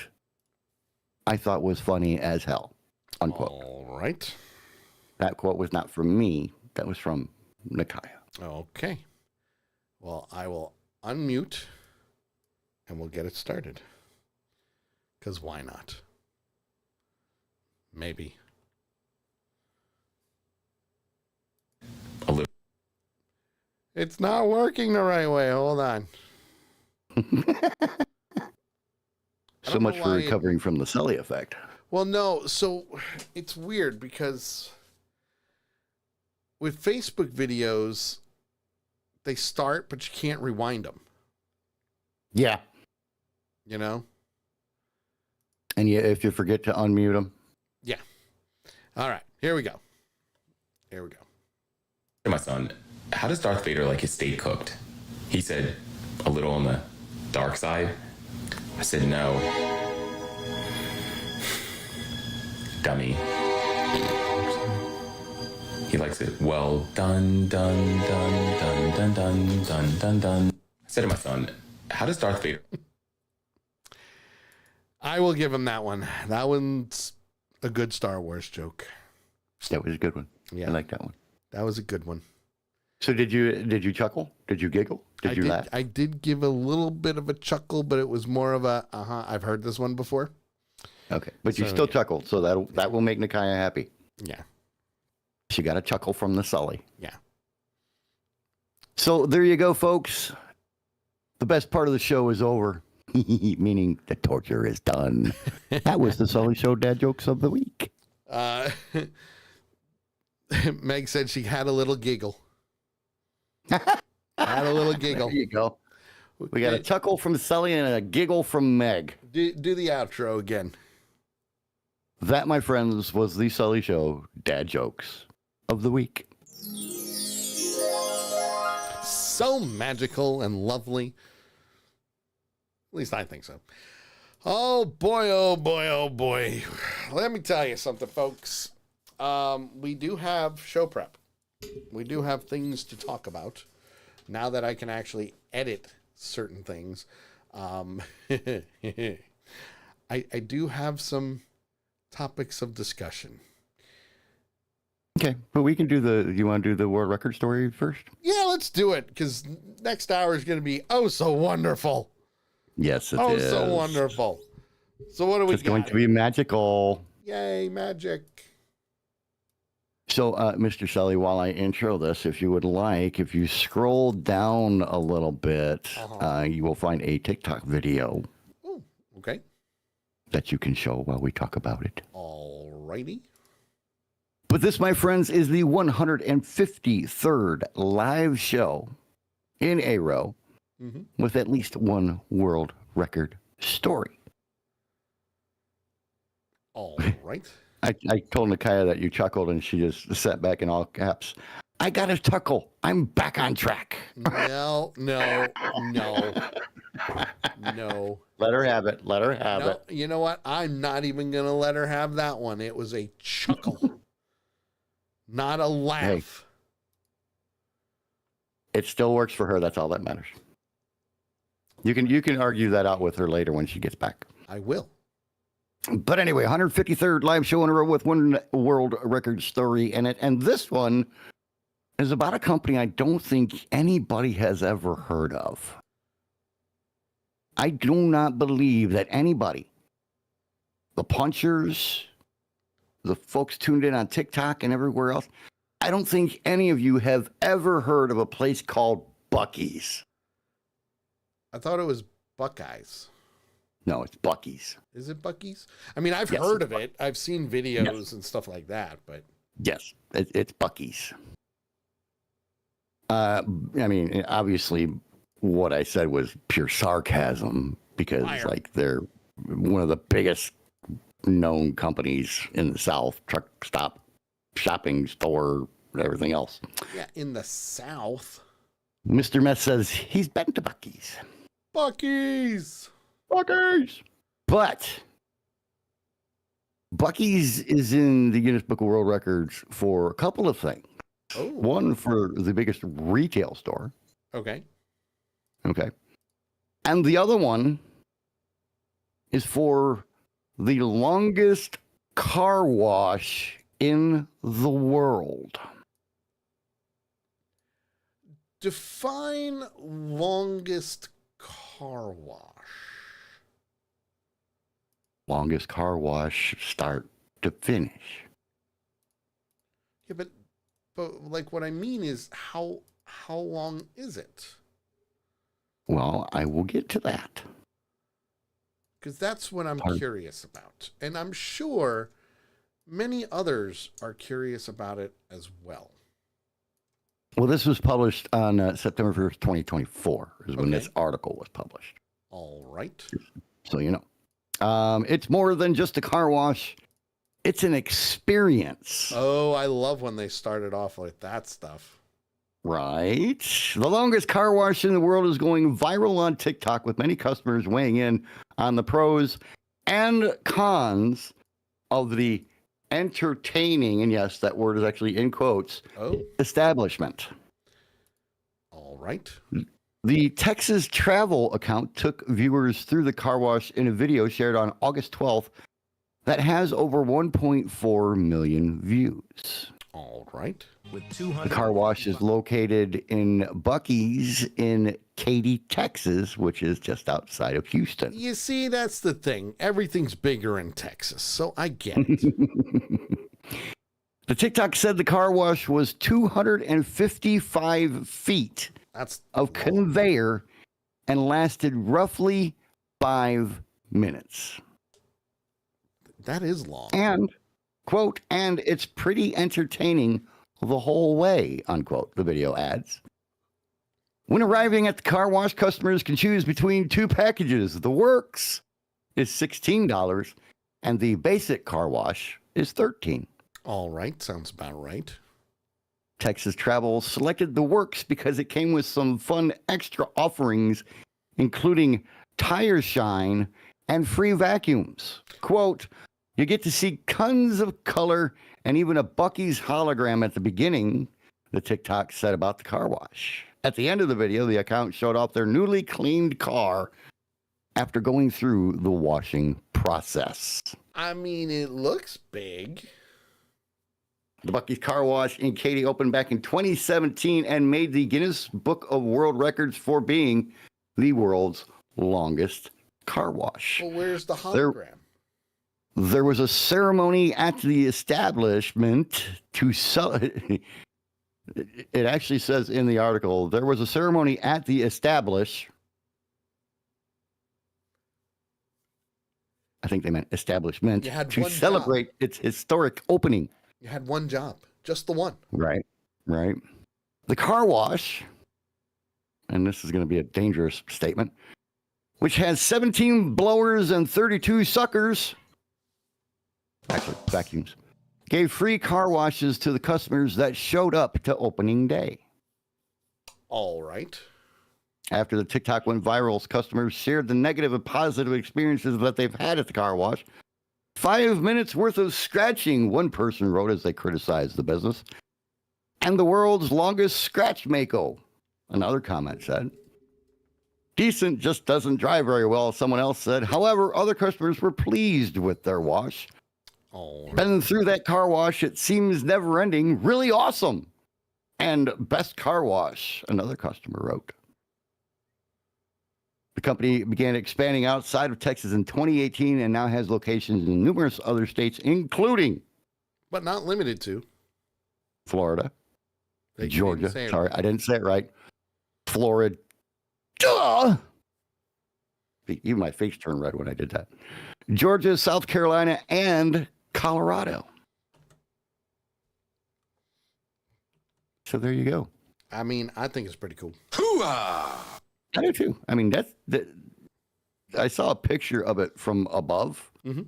I thought was funny as hell, unquote. All right. That quote was not from me. That was from Nikaya. Okay. Well, I will unmute and we'll get it started. Because why not? Maybe. It's not working the right way. Hold on. So don't much know for why recovering from the Sully effect. Well, no. So it's weird because with Facebook videos, they start, but you can't rewind them. Yeah. You know? And if you forget to unmute them. Yeah. All right. Here we go. My son, how does Darth Vader like his steak cooked? He said, a little on the dark side. I said, no. Dummy. He likes it well done, done, done, done, done, done, done, done, done. I said to my son, how does Darth Vader... I will give him that one. That one's a good Star Wars joke. That was a good one. Yeah. I like that one. That was a good one. So did you chuckle? Did you giggle? Did you laugh? I did give a little bit of a chuckle, but it was more of a, I've heard this one before. Okay. But you still chuckled, so that will make Nakaya happy. Yeah. She got a chuckle from the Sully. Yeah. So there you go, folks. The best part of the show is over. Meaning the torture is done. That was the Sully Show Dad Jokes of the Week. Meg said she had a little giggle. Had a little giggle. There you go. We got a chuckle from Sully and a giggle from Meg. Do the outro again. That, my friends, was the Sully Show Dad Jokes of the Week. So magical and lovely. At least I think so. Oh boy, oh boy, oh boy. Let me tell you something, folks. We do have show prep. We do have things to talk about. Now that I can actually edit certain things. I do have some topics of discussion. Okay, but we can do you want to do the world record story first? Yeah, let's do it, because next hour is going to be oh so wonderful. Yes, it is. Oh, so wonderful. So what do we got? It's going to be magical. Yay, magic. So, Mr. Sully, while I intro this, if you would like, if you scroll down a little bit, you will find a TikTok video. Oh, okay. That you can show while we talk about it. All righty. But this, my friends, is the 153rd live show in a row with at least one world record story. All right. I told Nakaya that you chuckled, and she just sat back in all caps. I got a chuckle. I'm back on track. No. Let her have it. Let her have it. You know what? I'm not even going to let her have that one. It was a chuckle, not a laugh. Hey, it still works for her. That's all that matters. You can argue that out with her later when she gets back. I will. But anyway, 153rd live show in a row with one world record story in it. And this one is about a company I don't think anybody has ever heard of. I do not believe that anybody, the punchers, the folks tuned in on TikTok and everywhere else, I don't think any of you have ever heard of a place called Buc-ee's. I thought it was Buckeyes. No, it's Buc-ee's. Is it Buc-ee's? I mean, I've heard of it. I've seen videos and stuff like that, but yes, it's Buc-ee's. I mean, obviously, what I said was pure sarcasm because, like, they're one of the biggest known companies in the South. Truck stop, shopping store, everything else. Yeah, in the South. Mr. Meth says he's been to Buc-ee's. Buc-ee's. Buc-ee's. But Buc-ee's is in the Guinness Book of World Records for a couple of things. Oh. One, for the biggest retail store. Okay. Okay. And the other one is for the longest car wash in the world. Define longest car wash. Longest car wash, start to finish. Yeah, but like what I mean is how long is it? Well, I will get to that. Because that's what I'm curious about. And I'm sure many others are curious about it as well. Well, this was published on September 1st, 2024 is when this article was published. All right. So you know. It's more than just a car wash. It's an experience. Oh, I love when they started off like that stuff. Right. The longest car wash in the world is going viral on TikTok, with many customers weighing in on the pros and cons of the entertaining, and yes, that word is actually in quotes, establishment. All right. The Texas Travel account took viewers through the car wash in a video shared on August 12th that has over 1.4 million views. All right. The car wash is located in Buc-ee's in Katy, Texas, which is just outside of Houston. You see, that's the thing. Everything's bigger in Texas, so I get it. The TikTok said the car wash was 255 feet of conveyor and lasted roughly 5 minutes. That is long. And, quote, and it's pretty entertaining the whole way, unquote, the video adds. When arriving at the car wash, customers can choose between two packages. The Works is $16 and the Basic car wash is $13. All right. Sounds about right. Texas Travel selected the Works because it came with some fun extra offerings, including tire shine and free vacuums. Quote, you get to see tons of color and even a Buc-ee's hologram at the beginning, the TikTok said about the car wash. At the end of the video, the account showed off their newly cleaned car after going through the washing process. I mean, it looks big. The Buc-ee's car wash in Katy opened back in 2017 and made the Guinness Book of World Records for being the world's longest car wash. Well, where's the hologram? There was a ceremony at the establishment to sell. It actually says in the article, there was a ceremony at the I think they meant establishment to celebrate its historic opening. You had one job, just the one. Right. The car wash, and this is going to be a dangerous statement, which has 17 blowers and 32 suckers, actually vacuums, gave free car washes to the customers that showed up to opening day. All right. After the TikTok went viral, customers shared the negative and positive experiences that they've had at the car wash. 5 minutes worth of scratching, one person wrote as they criticized the business. And the world's longest scratch mako, another comment said. Decent, just doesn't drive very well, someone else said. However, other customers were pleased with their wash. Been through that car wash, it seems never ending, really awesome. And best car wash, another customer wrote. The company began expanding outside of Texas in 2018 and now has locations in numerous other states, including, but not limited to, Florida, Georgia. Sorry, I didn't say it right. Florida. Even my face turned red when I did that. Georgia, South Carolina, and Colorado. So there you go. I mean, I think it's pretty cool. Hoo-ah! I do too. I mean, I saw a picture of it from above, and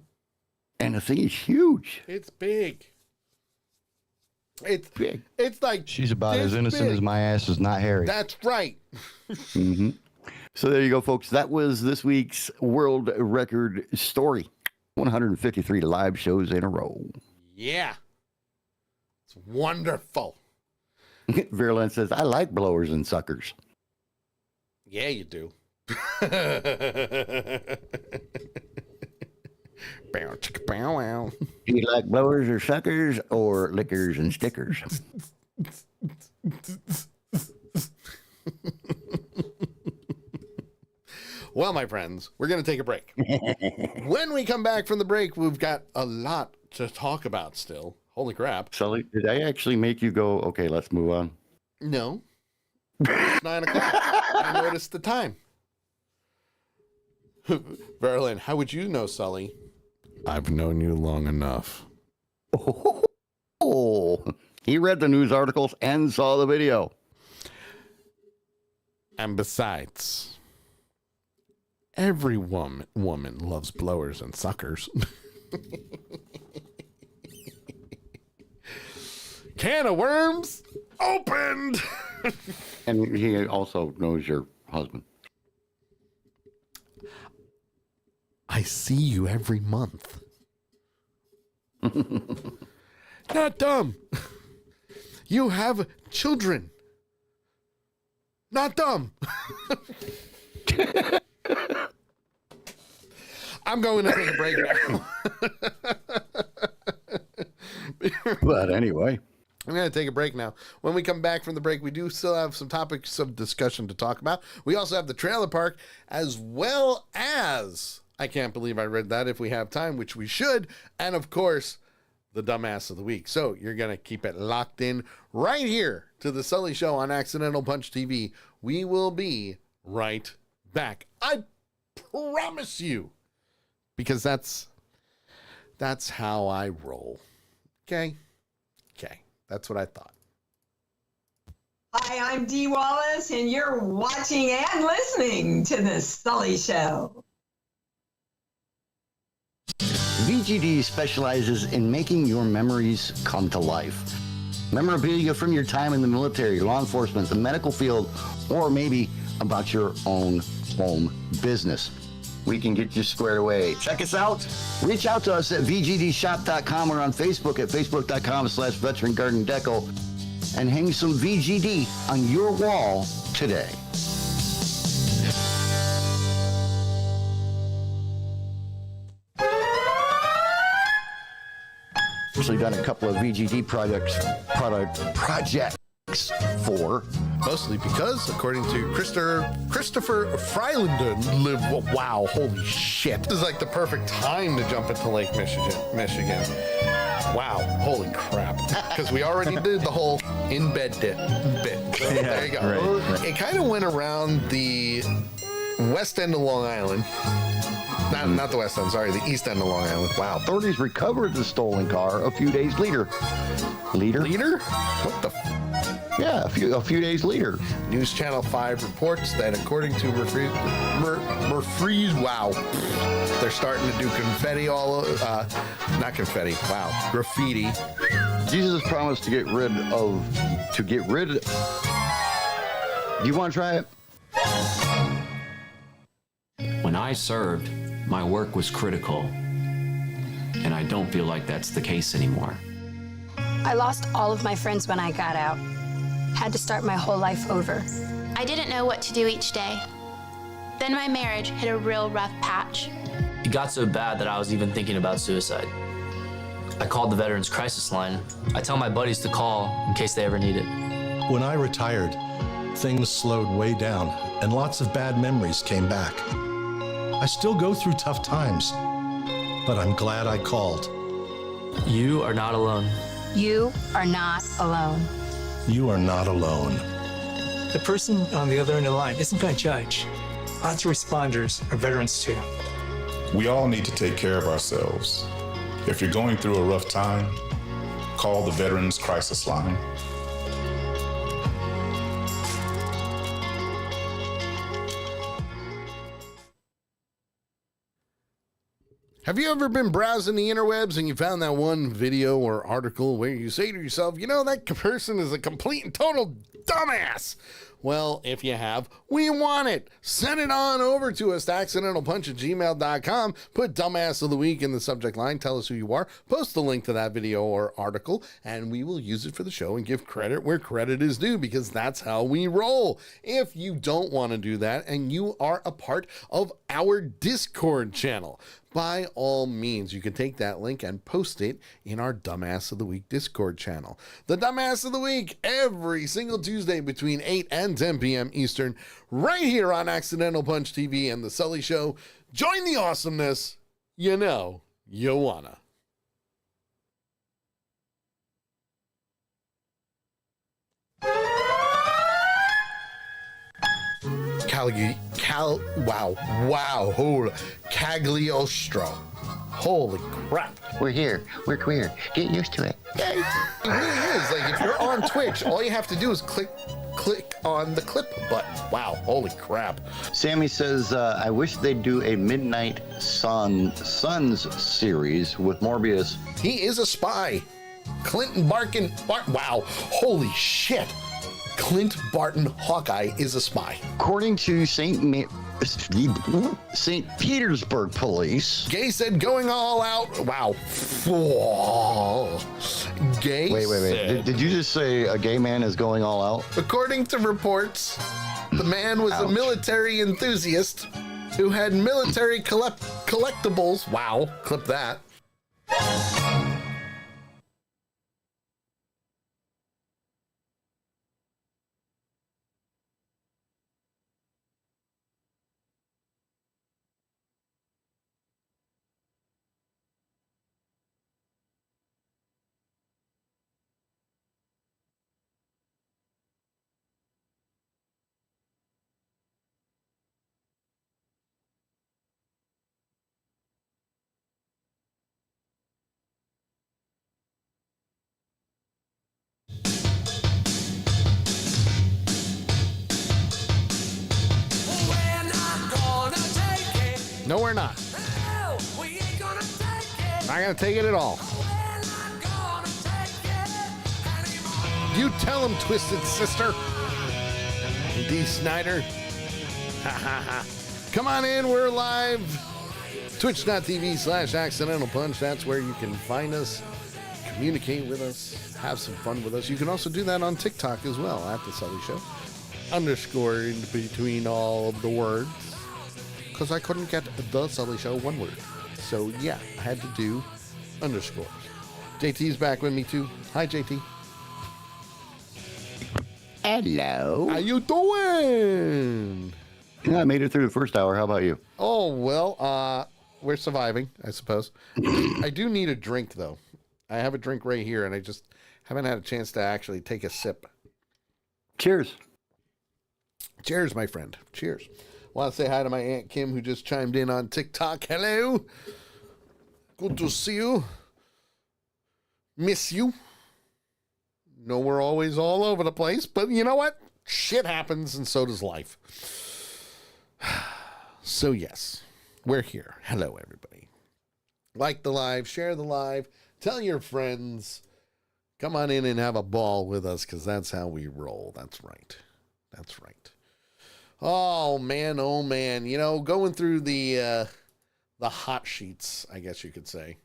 the thing is huge. It's big. It's big. It's like she's about as innocent as my ass is not hairy. That's right. So there you go, folks. That was this week's world record story. 153 live shows in a row. Yeah. It's wonderful. Virulent says, I like blowers and suckers. Yeah, you do. Bow, chicka, bow, wow. Do you like blowers or suckers or liquors and stickers? Well, my friends, we're going to take a break. When we come back from the break, we've got a lot to talk about still. Holy crap. Sully, did I actually make you go, okay, let's move on? No. It's 9 o'clock. I noticed the time. Verlin, how would you know Sully? I've known you long enough. Oh, he read the news articles and saw the video. And besides, every woman loves blowers and suckers. Can of worms opened. And he also knows your husband. I see you every month. Not dumb. You have children. Not dumb. I'm going to take a break now. But anyway. I'm going to take a break now. When we come back from the break, we do still have some topics of discussion to talk about. We also have the trailer park, as well as, I can't believe I read that, if we have time, which we should, and of course, the dumbass of the week. So you're going to keep it locked in right here to the Sully Show on Accidental Punch TV. We will be right back. I promise you, because that's how I roll. Okay? Okay. That's what I thought. Hi, I'm Dee Wallace, and you're watching and listening to The Sully Show. VGD specializes in making your memories come to life. Memorabilia from your time in the military, law enforcement, the medical field, or maybe about your own home business. We can get you squared away. Check us out. Reach out to us at VGDshop.com or on Facebook at Facebook.com/Veteran Garden Deco and hang some VGD on your wall today. Actually done a couple of VGD projects for. Mostly because, according to Christopher Freilanden, wow, holy shit. This is like the perfect time to jump into Lake Michigan. Wow, holy crap. Because we already did the whole in-bed bit. So there you go. Right. It kind of went around the west end of Long Island. Not the west end, sorry, the east end of Long Island. Wow. Authorities recovered the stolen car a few days later. Leader? What the Yeah, a few days later. News Channel 5 reports that according to Murphy's, wow, they're starting to do confetti all over, not confetti, wow, graffiti. Jesus promised to get rid of, do you want to try it? When I served, my work was critical, and I don't feel like that's the case anymore. I lost all of my friends when I got out. Had to start my whole life over. I didn't know what to do each day. Then my marriage hit a real rough patch. It got so bad that I was even thinking about suicide. I called the Veterans Crisis Line. I tell my buddies to call in case they ever need it. When I retired, things slowed way down and lots of bad memories came back. I still go through tough times, but I'm glad I called. You are not alone. You are not alone. You are not alone. The person on the other end of the line isn't going to judge. Lots of responders are veterans too. We all need to take care of ourselves. If you're going through a rough time, call the Veterans Crisis Line. Have you ever been browsing the interwebs and you found that one video or article where you say to yourself, you know, that person is a complete and total dumbass? Well, if you have, we want it. Send it on over to us, accidentalpunch@gmail.com. Put dumbass of the week in the subject line. Tell us who you are. Post the link to that video or article, and we will use it for the show and give credit where credit is due, because that's how we roll. If you don't want to do that and you are a part of our Discord channel, by all means, you can take that link and post it in our Dumbass of the Week Discord channel. The Dumbass of the Week, every single Tuesday between 8 and 10 p.m. Eastern, right here on Accidental Punch TV and The Sully Show. Join the awesomeness. You know you wanna. Cagliostro. Holy crap. We're here. We're queer. Get used to it. Yeah, it really is. Like, if you're on Twitch, all you have to do is click on the clip button. Wow, holy crap. Sammy says, I wish they'd do a Midnight Suns series with Morbius. He is a spy. Clinton Barton. Wow, holy shit. Clint Barton Hawkeye is a spy. According to St. Petersburg police. Gay said going all out. Wow. Gay Wait. Did you just say a gay man is going all out? According to reports, the man was a military enthusiast who had military collectibles. Wow, clip that. No, we're not. Not gonna take it at all. You tell him, Twisted Sister. D. Snyder. Come on in, we're live. Twitch.tv/accidental punch. That's where you can find us, communicate with us, have some fun with us. You can also do that on TikTok as well, at The Sully Show. Underscore in between all of the words. Because I couldn't get The Sully Show one word. So yeah, I had to do underscores. JT's back with me too. Hi, JT. Hello. How you doing? Yeah, I made it through the first hour. How about you? Oh, well, we're surviving, I suppose. I do need a drink, though. I have a drink right here, and I just haven't had a chance to actually take a sip. Cheers. Cheers, my friend. Cheers. Want to say hi to my Aunt Kim, who just chimed in on TikTok. Hello. Good to see you. Miss you. No, we're always all over the place, but you know what? Shit happens, and so does life. So, yes, we're here. Hello, everybody. Like the live, share the live, tell your friends. Come on in and have a ball with us, because that's how we roll. That's right. That's right. Oh, man, oh, man. You know, going through the hot sheets, I guess you could say,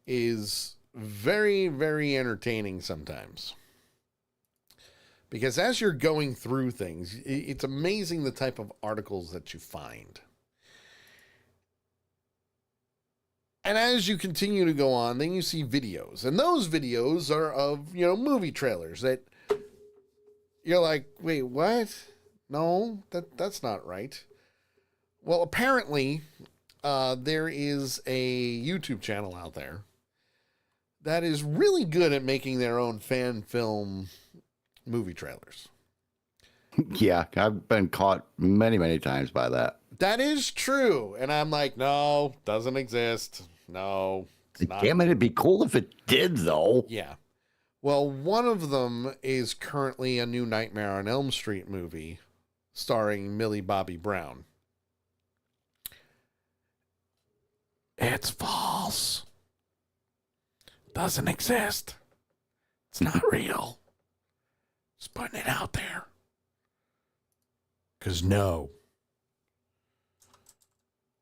is very, very entertaining sometimes. Because as you're going through things, it's amazing the type of articles that you find. And as you continue to go on, then you see videos. And those videos are of, you know, movie trailers that you're like, wait, what? No, that's not right. Well, apparently, there is a YouTube channel out there that is really good at making their own fan film movie trailers. Yeah, I've been caught many, many times by that. That is true. And I'm like, no, doesn't exist. No. Damn it, it'd be cool if it did, though. Yeah. Well, one of them is currently a new Nightmare on Elm Street movie starring Millie Bobby Brown. It's false. Doesn't exist. It's not real. Just putting it out there. 'Cause no.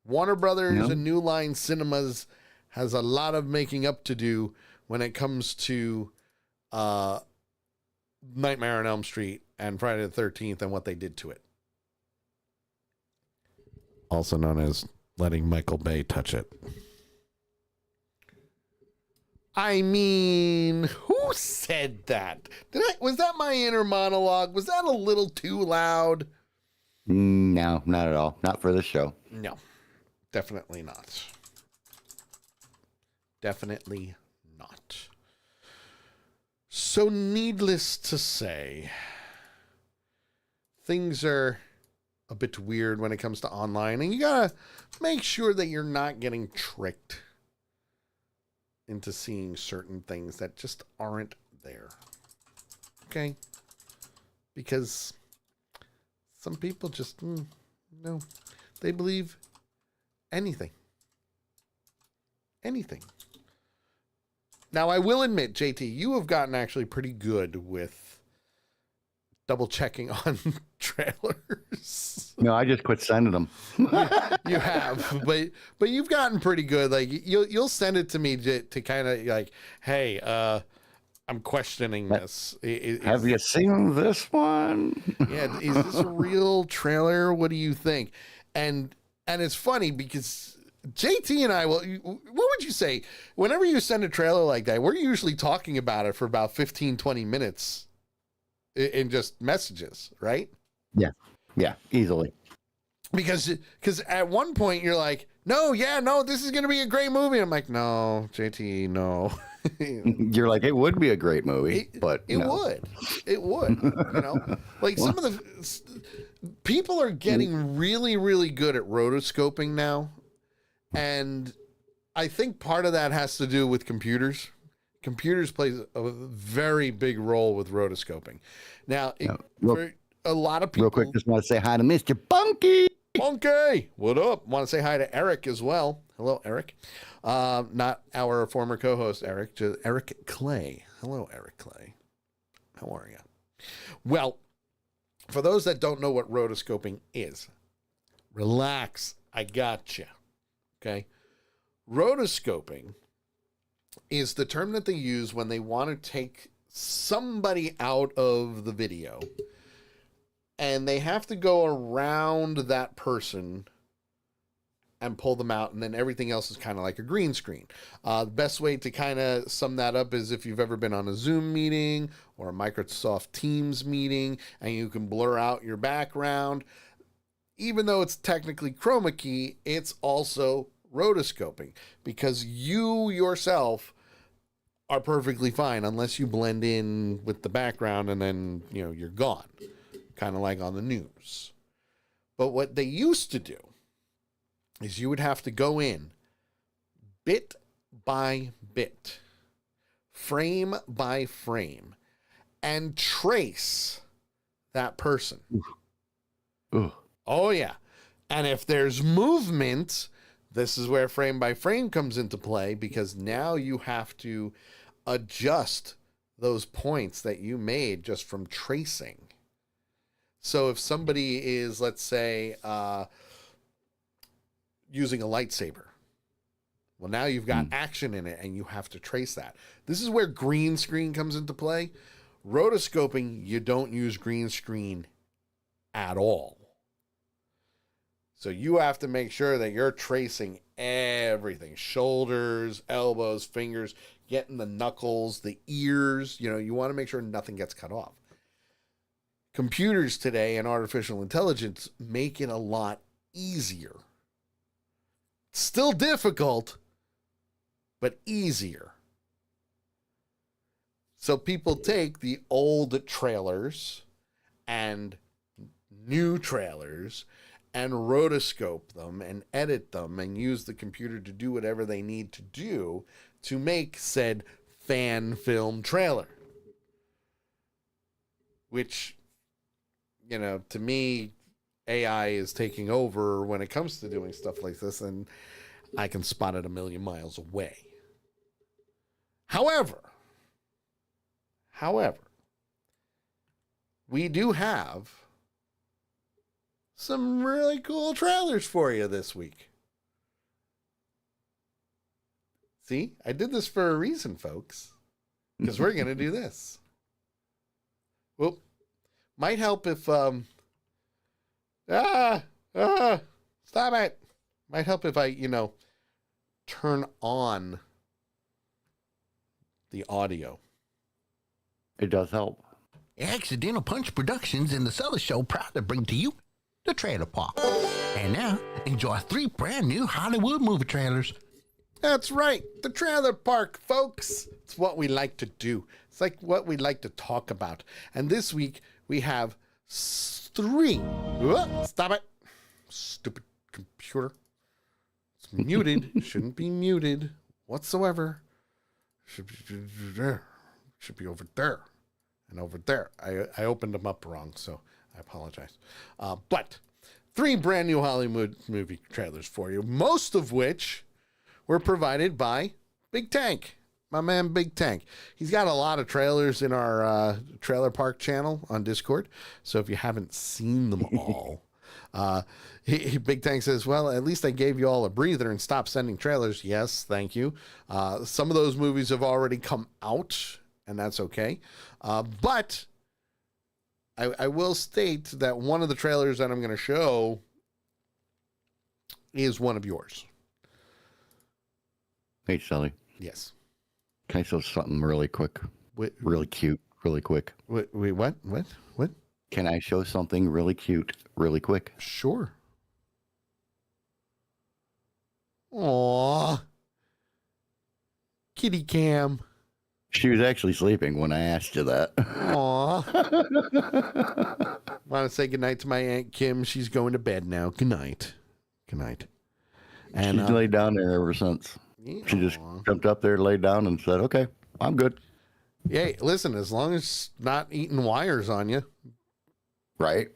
Warner Brothers and New Line Cinemas has a lot of making up to do when it comes to Nightmare on Elm Street and Friday the 13th and what they did to it. Also known as letting Michael Bay touch it. I mean, who said that? Was that my inner monologue? Was that a little too loud? No, not at all. Not for this show. No, definitely not. Definitely not. So needless to say, things are a bit weird when it comes to online, and you gotta make sure that you're not getting tricked into seeing certain things that just aren't there. Okay? Because some people just, no, they believe anything. Anything. Now, I will admit, JT, you have gotten actually pretty good with double checking on trailers. No, I just quit sending them. You have, but you've gotten pretty good. Like you'll send it to me to kind of like, hey, I'm questioning this. Have you seen this one? Yeah, is this a real trailer? What do you think? And it's funny because JT and I, what would you say? Whenever you send a trailer like that, we're usually talking about it for about 15, 20 minutes in just messages, right? Yeah, easily. Because at one point you're like, no, this is going to be a great movie. I'm like, no, JT, no. You're like, it would be a great movie, but it would. It would. Like some of the people are getting really, really good at rotoscoping now. And I think part of that has to do with computers. Computers play a very big role with rotoscoping. Now, for a lot of people... Real quick, just want to say hi to Mr. Bunky. Bunky, what up? Want to say hi to Eric as well. Hello, Eric. Not our former co-host, Eric, just Eric Clay. Hello, Eric Clay. How are you? Well, for those that don't know what rotoscoping is, relax. I got you. Okay? Rotoscoping is the term that they use when they want to take somebody out of the video and they have to go around that person and pull them out, and then everything else is kind of like a green screen. The best way to kind of sum that up is if you've ever been on a Zoom meeting or a Microsoft Teams meeting and you can blur out your background. Even though it's technically chroma key, it's also rotoscoping because you yourself are perfectly fine unless you blend in with the background and then, you're gone. Kind of like on the news. But what they used to do is you would have to go in bit by bit, frame by frame, and trace that person. Ooh. Oh, yeah. And if there's movement, this is where frame by frame comes into play because now you have to adjust those points that you made just from tracing. So if somebody is, let's say, using a lightsaber, well, now you've got action in it and you have to trace that. This is where green screen comes into play. Rotoscoping, you don't use green screen at all. So you have to make sure that you're tracing everything. Shoulders, elbows, fingers, getting the knuckles, the ears. You want to make sure nothing gets cut off. Computers today and artificial intelligence make it a lot easier. Still difficult, but easier. So people take the old trailers and new trailers and rotoscope them and edit them and use the computer to do whatever they need to do to make said fan film trailer. Which, to me, AI is taking over when it comes to doing stuff like this, and I can spot it a million miles away. However, we do have some really cool trailers for you this week. See, I did this for a reason, folks, because we're going to do this. Well, might help if, stop it. Might help if I, turn on the audio. It does help. Accidental Punch Productions and the Sully Show proud to bring to you the Trailer Park. And now, enjoy 3 brand new Hollywood movie trailers. That's right, the Trailer Park, folks. It's what we like to do. It's like what we like to talk about. And this week, we have 3. Stop it. Stupid computer. It's muted. Shouldn't be muted whatsoever. Should be there. Should be over there. And over there. I opened them up wrong, so I apologize. But 3 brand new Hollywood movie trailers for you, most of which were provided by Big Tank. My man, Big Tank. He's got a lot of trailers in our Trailer Park channel on Discord. So if you haven't seen them all, Big Tank says, well, at least I gave you all a breather and stopped sending trailers. Yes, thank you. Some of those movies have already come out, and that's okay. But I will state that one of the trailers that I'm going to show is one of yours. Hey, Sully. Yes. Can I show something really quick? Really cute, really quick. Wait, what? What? Can I show something really cute, really quick? Sure. Aw. Kitty Cam. She was actually sleeping when I asked you that. Aw. Want to say goodnight to my Aunt Kim. She's going to bed now. Good night. Good night. And she's laid down there ever since. Yeah. She just jumped up there, laid down, and said, okay, I'm good. Hey, listen, as long as it's not eating wires on you. Right.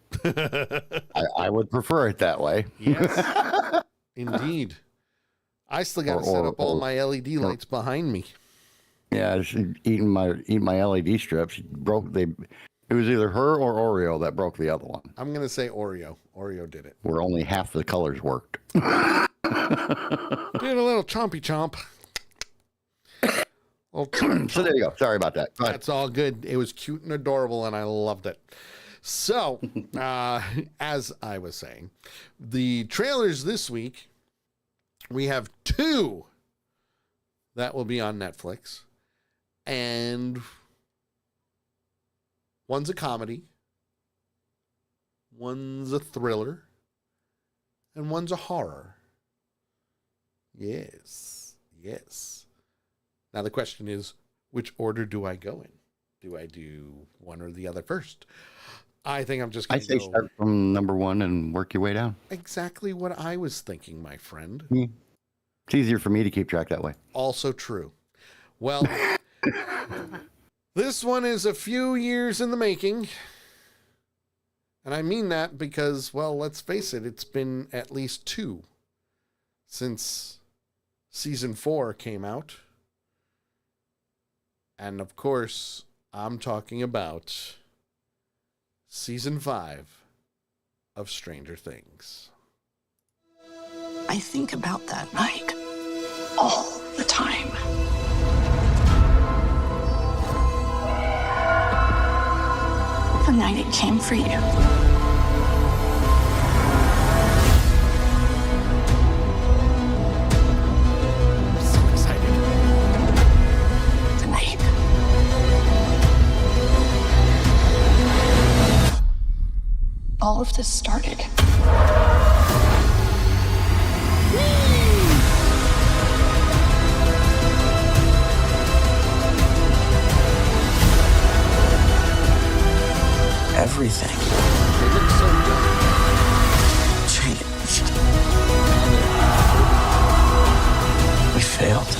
I would prefer it that way. Yes. Indeed. I still got to set up all my LED lights behind me. Yeah, she eating my LED strips. It was either her or Oreo that broke the other one. I'm gonna say Oreo. Oreo did it. Where only half the colors worked. Did a little chompy chomp. So there you go. Sorry about that. That's all good. It was cute and adorable, and I loved it. So, as I was saying, the trailers this week, we have 2 that will be on Netflix. And one's a comedy, one's a thriller, and one's a horror. Yes, yes. Now the question is, which order do I go in? Do I do one or the other first? I think I'm just going to go... start from number 1 and work your way down. Exactly what I was thinking, my friend. It's easier for me to keep track that way. Also true. Well, this one is a few years in the making. And I mean that because, well, let's face it, it's been at least 2 since season 4 came out. And of course, I'm talking about season 5 of Stranger Things. I think about that night all the time. The night it came for you. I'm so excited. The night. All of this started. Everything changed. We failed.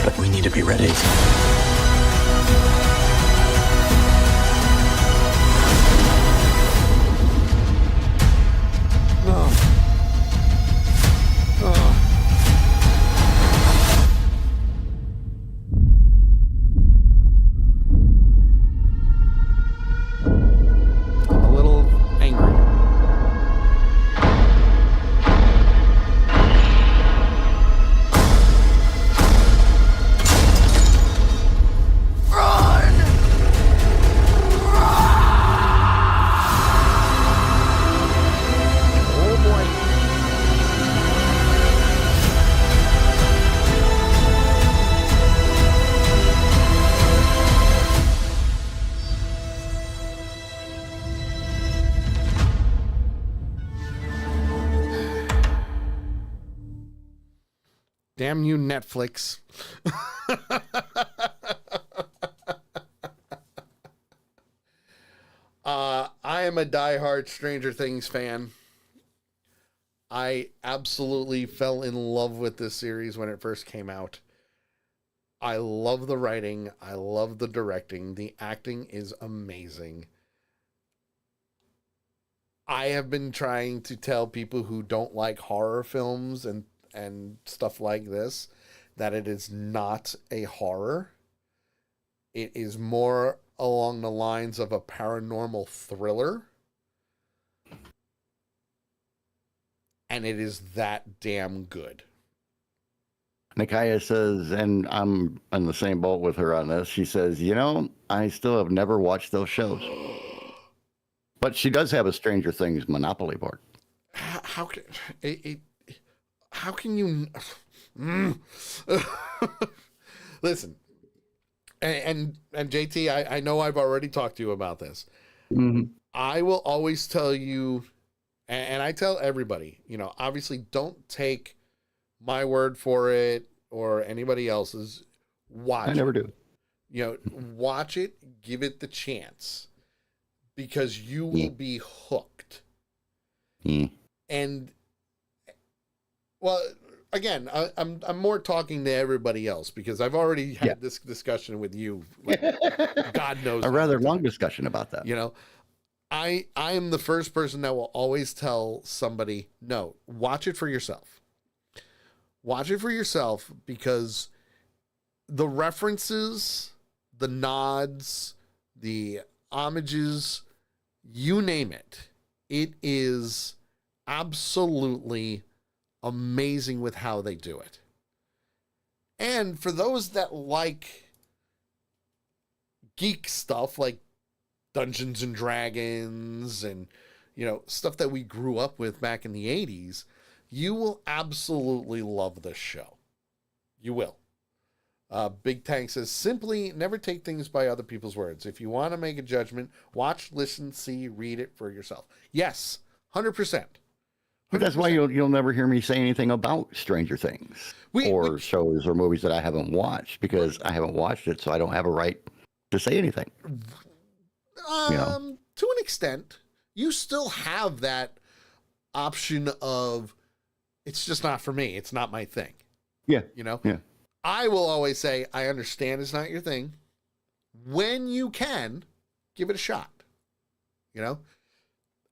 But we need to be ready. Damn you, Netflix. I'm a diehard Stranger Things fan. I absolutely fell in love with this series when it first came out. I love the writing. I love the directing. The acting is amazing. I have been trying to tell people who don't like horror films and stuff like this that it is not a horror. It is more along the lines of a paranormal thriller. And it is that damn good. Nakaya says, and I'm on the same boat with her on this, she says, you know, I still have never watched those shows. But she does have a Stranger Things Monopoly board. How can you listen? And JT, I know I've already talked to you about this. Mm-hmm. I will always tell you, and I tell everybody, you know, obviously don't take my word for it or anybody else's. Watch I never it. do. You know, watch it, give it the chance, because you will be hooked. And well, again, I'm more talking to everybody else because I've already had this discussion with you. Like, God knows, a rather long discussion about that. You know, I am the first person that will always tell somebody, no, watch it for yourself. Watch it for yourself, because the references, the nods, the homages, you name it, it is absolutely amazing with how they do it. And for those that like geek stuff like Dungeons and Dragons and, you know, stuff that we grew up with back in the 80s, you will absolutely love this show. You will. Big Tank says, simply never take things by other people's words. If you want to make a judgment, watch, listen, see, read it for yourself. Yes, 100%. But that's why you'll never hear me say anything about Stranger Things or shows or movies that I haven't watched, because I haven't watched it, so I don't have a right to say anything. To an extent, you still have that option of, it's just not for me. It's not my thing. Yeah. You know? Yeah. I will always say, I understand it's not your thing. When you can, give it a shot. You know?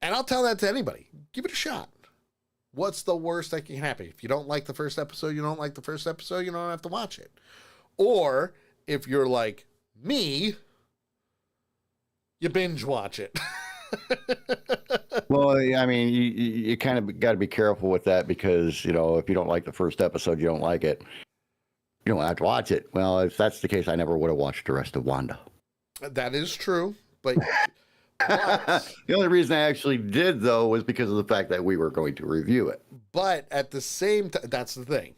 And I'll tell that to anybody. Give it a shot. What's the worst that can happen? If you don't like the first episode, you don't like the first episode, you don't have to watch it. Or if you're like me, you binge watch it. Well, I mean, you kind of got to be careful with that, because, you know, if you don't like the first episode, you don't like it, you don't have to watch it. Well, if that's the case, I never would have watched the rest of Wanda. That is true, but the only reason I actually did, though, was because of the fact that we were going to review it. But at the same time, that's the thing.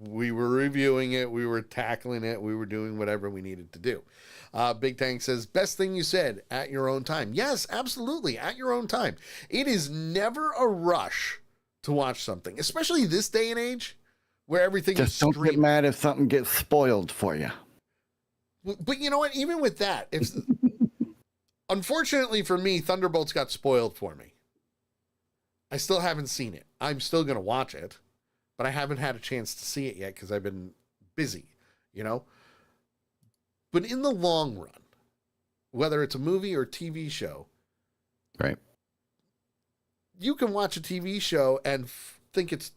We were reviewing it. We were tackling it. We were doing whatever we needed to do. Big Tank says, best thing you said, at your own time. Yes, absolutely. At your own time. It is never a rush to watch something, especially this day and age where everything is just don't get mad if something gets spoiled for you. But you know what? Even with that, if unfortunately for me, Thunderbolts got spoiled for me. I still haven't seen it. I'm still going to watch it, but I haven't had a chance to see it yet because I've been busy, you know? But in the long run, whether it's a movie or TV show, right? You can watch a TV show and think it's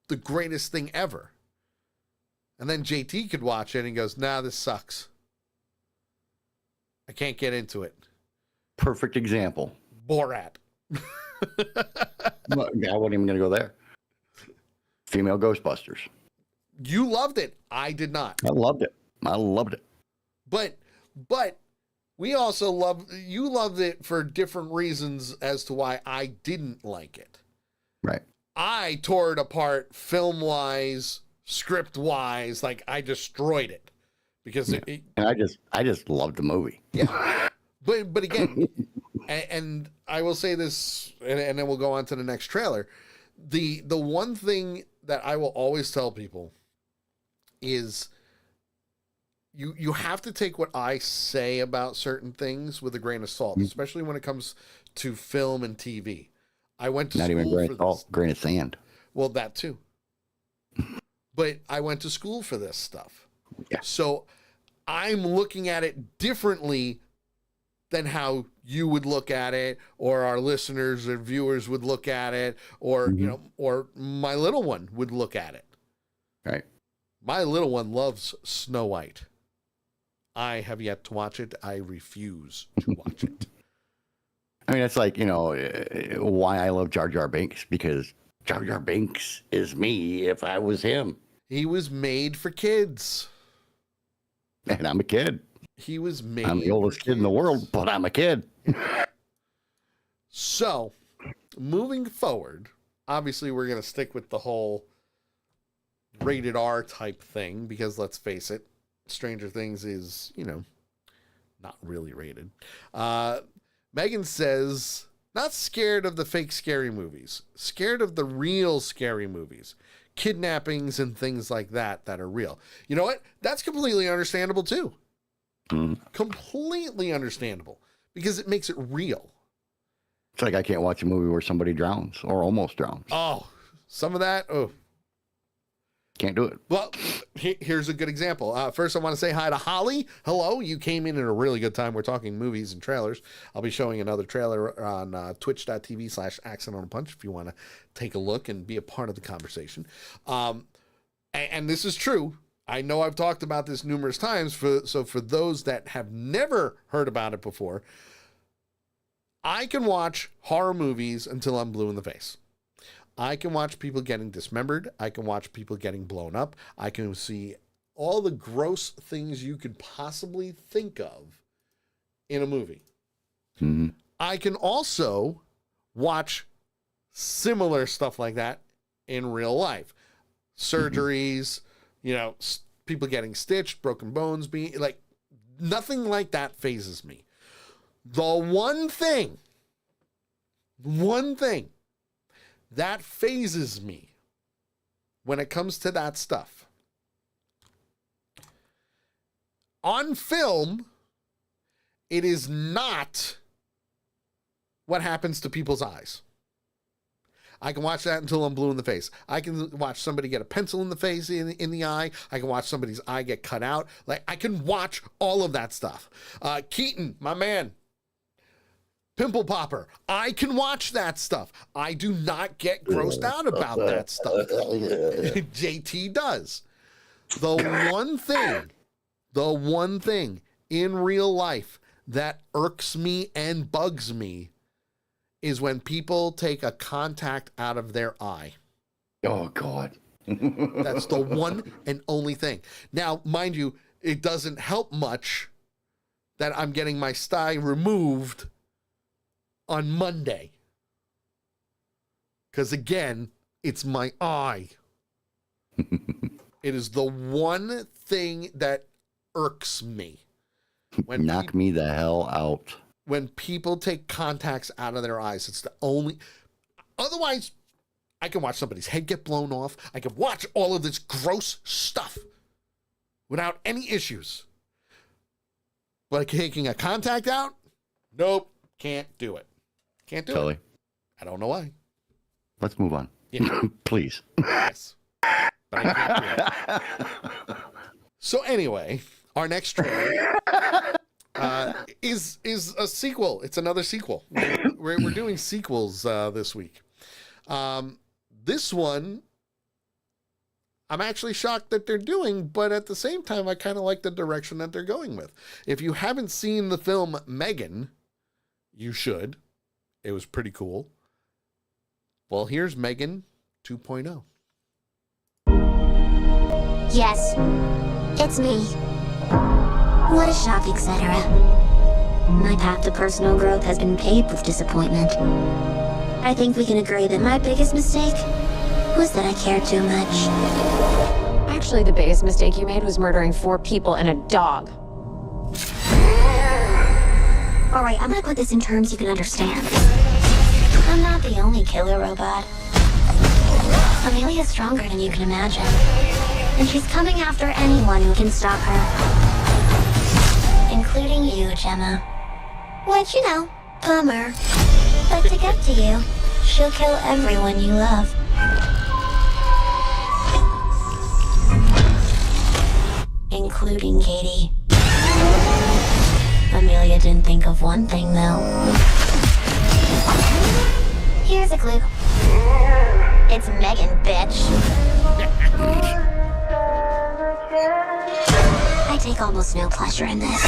the greatest thing ever. And then JT could watch it and goes, nah, this sucks. I can't get into it. Perfect example. Borat. Well, I wasn't even going to go there. Female Ghostbusters. You loved it. I did not. I loved it. But we also you loved it for different reasons as to why I didn't like it. Right. I tore it apart film-wise, script-wise, like I destroyed it because and I just loved the movie. Yeah. But again, and I will say this, and then we'll go on to the next trailer. The one thing that I will always tell people is you have to take what I say about certain things with a grain of salt, especially when it comes to film and TV. I went to Not school even grain for of salt, this. grain of sand. Well, that too. But I went to school for this stuff. Yeah. So I'm looking at it differently than how you would look at it, or our listeners or viewers would look at it, or you know, or my little one would look at it. Right. My little one loves Snow White. I have yet to watch it. I refuse to watch it. I mean, it's like, you know, why I love Jar Jar Binks, because Jar Jar Binks is me if I was him. He was made for kids. And I'm a kid. He was made. I'm the oldest kid in the world, but I'm a kid. So, moving forward, obviously we're going to stick with the whole rated R type thing, because let's face it, Stranger Things is, you know, not really rated. Megan says, not scared of the fake scary movies, scared of the real scary movies, kidnappings and things like that are real. You know what? That's completely understandable too. Completely understandable, because it makes it real. It's like I can't watch a movie where somebody drowns or almost drowns. Oh, some of that. Oh, can't do it. Well, here's a good example. First, I want to say hi to Holly. Hello. You came in at a really good time. We're talking movies and trailers. I'll be showing another trailer on twitch.tv/Accent on a Punch if you want to take a look and be a part of the conversation. And this is true. I know I've talked about this numerous times. So for those that have never heard about it before, I can watch horror movies until I'm blue in the face. I can watch people getting dismembered. I can watch people getting blown up. I can see all the gross things you could possibly think of in a movie. I can also watch similar stuff like that in real life. Surgeries, you know, people getting stitched, broken bones, being like, nothing like that phases me. The one thing that phases me when it comes to that stuff, on film, it is not what happens to people's eyes. I can watch that until I'm blue in the face. I can watch somebody get a pencil in the face, in the eye. I can watch somebody's eye get cut out. Like, I can watch all of that stuff. Keaton, my man, pimple popper, I can watch that stuff. I do not get grossed out about that stuff. JT does. The one thing in real life that irks me and bugs me is when people take a contact out of their eye. Oh, God. That's the one and only thing. Now, mind you, it doesn't help much that I'm getting my sty removed on Monday. Because again, it's my eye. It is the one thing that irks me. When Knock me the hell out. When people take contacts out of their eyes, it's the only... Otherwise, I can watch somebody's head get blown off. I can watch all of this gross stuff without any issues. But taking a contact out? Nope. Can't do it. Can't do Sully, it. I don't know why. let's move on. Yeah. Please. Yes. But I can't do it. So anyway, our next trailer is a sequel. It's another sequel. We're doing sequels this week. This one, I'm actually shocked that they're doing, but at the same time, I kind of like the direction that they're going with. If you haven't seen the film Megan, you should. It was pretty cool. Well, here's Megan 2.0. Yes, it's me. What a shock, etc. My path to personal growth has been paved with disappointment. I think we can agree that my biggest mistake was that I cared too much. Actually, the biggest mistake you made was murdering 4 people and a dog. Alright, I'm gonna put this in terms you can understand. I'm not the only killer robot. Amelia's stronger than you can imagine. And she's coming after anyone who can stop her. Gemma. Which, you know, bummer. But to get to you, she'll kill everyone you love. Including Katie. Amelia didn't think of one thing, though. Here's a clue. It's Megan, bitch. I take almost no pleasure in this.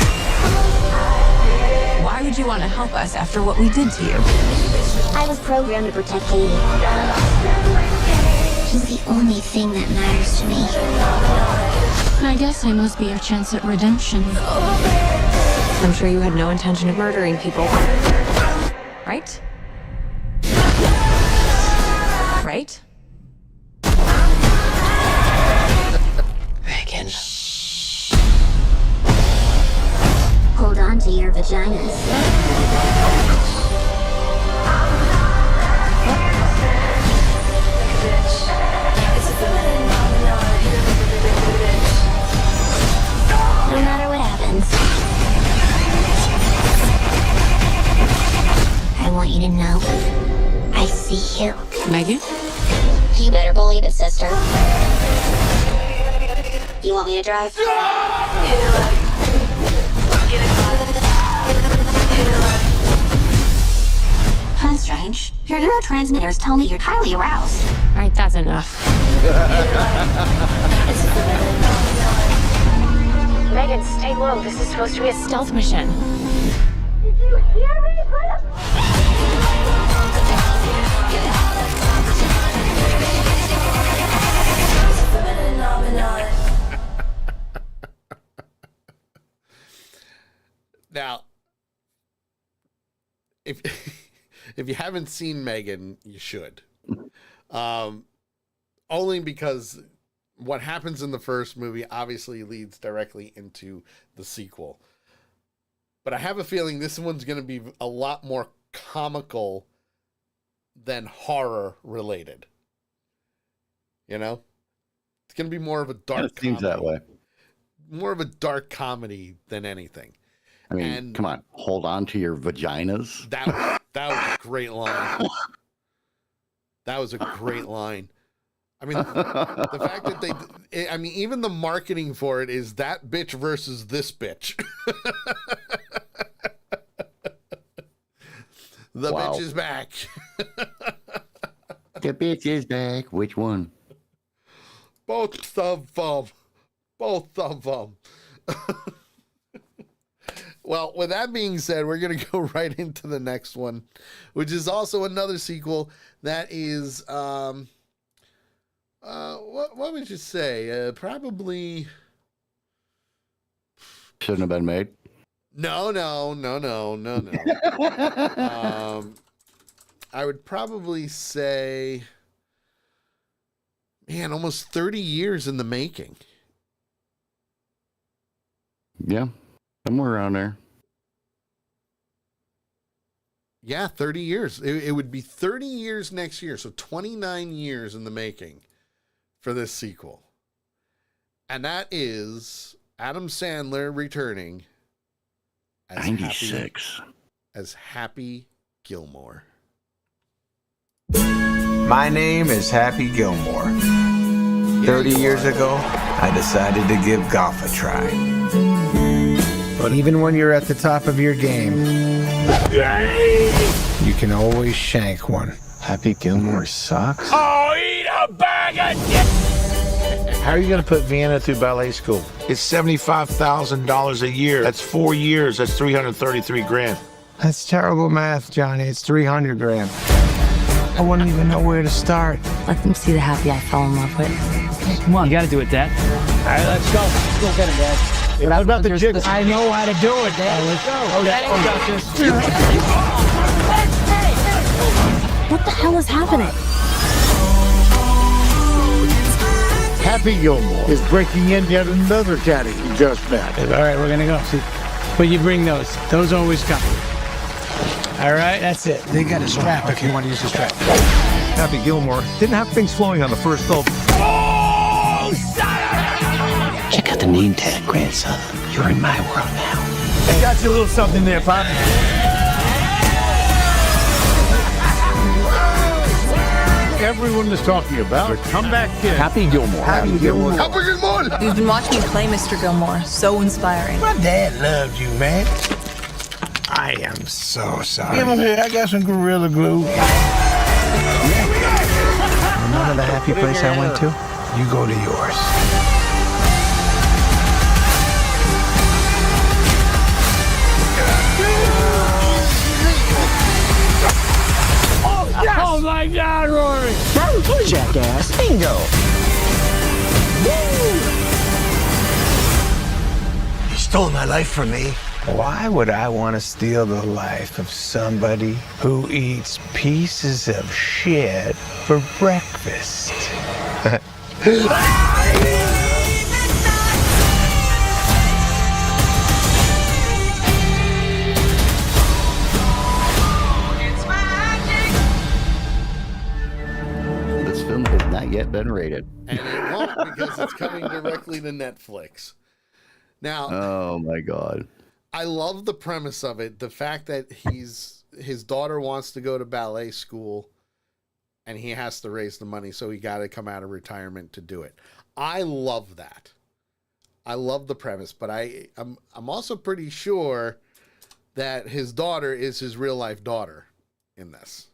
Why would you want to help us after what we did to you? I was programmed to protect Katie. She's the only thing that matters to me. I guess I must be your chance at redemption. I'm sure you had no intention of murdering people. Right? Right? Megan. Hold on to your vaginas. No matter what happens, I want you to know I see you. Megan? You better believe it, sister. You want me to drive? That's strange. Your neurotransmitters tell me you're highly aroused. All right, that's enough. Megan, stay low. This is supposed to be a stealth mission. Did you hear me? Now, if you haven't seen Megan, you should. Only because what happens in the first movie obviously leads directly into the sequel. But I have a feeling this one's going to be a lot more comical than horror related. You know? It's going to be more of a dark comedy. Seems that way. More of a dark comedy than anything. I mean, come on, hold on to your vaginas. That was a great line. That was a great line. I mean, the fact that I mean, even the marketing for it is that bitch versus this bitch. The bitch is back. The bitch is back. Which one? Both of them. Both of them. Well, with that being said, we're going to go right into the next one, which is also another sequel that is, what would you say? Probably. Shouldn't have been made. No. I would probably say, man, almost 30 years in the making. Yeah. Somewhere around there. Yeah, 30 years. It would be 30 years next year. So 29 years in the making for this sequel. And that is Adam Sandler returning as 96. as Happy Gilmore. My name is Happy Gilmore. 30 years ago, I decided to give golf a try. But even when you're at the top of your game, you can always shank one. Happy Gilmore sucks? Oh, eat a bag of dicks! How are you going to put Vienna through ballet school? It's $75,000 a year. That's 4 years. That's 333 grand. That's terrible math, Johnny. It's 300 grand. I wouldn't even know where to start. Let them see the Happy I fell in love with. Come on, you gotta do it, Dad. All right, let's go. Let's go get him, Dad. What about the jig? I know how to do it, Dad. Let's go. What the hell is happening? Happy Gilmore is breaking in yet another caddy he just met. All right, we're gonna go. See, but you bring those. Those always come. All right, that's it. They got a strap if you want to use the strap. Happy Gilmore didn't have things flowing on the first hole. Oh, son of a... Check out the name tag, grandson. You're in my world now. I got you a little something there, Pop. Everyone is talking about the comeback kid. Happy Gilmore. Happy Gilmore. Happy Gilmore. You've been watching me play Mr. Gilmore. So inspiring. My dad loved you, man. I am so sorry. Give him here. I got some Gorilla Glue. Remember the happy place I went to? You go to yours. Oh my God, Rory! Jackass. Bingo. You stole my life from me. Why would I want to steal the life of somebody who eats pieces of shit for breakfast? This film has not yet been rated. And it won't because it's coming directly to Netflix. Now, Oh my God. I love the premise of it. The fact that his daughter wants to go to ballet school and he has to raise the money, so he got to come out of retirement to do it. I love that. I love the premise, but I'm also pretty sure that his daughter is his real life daughter in this.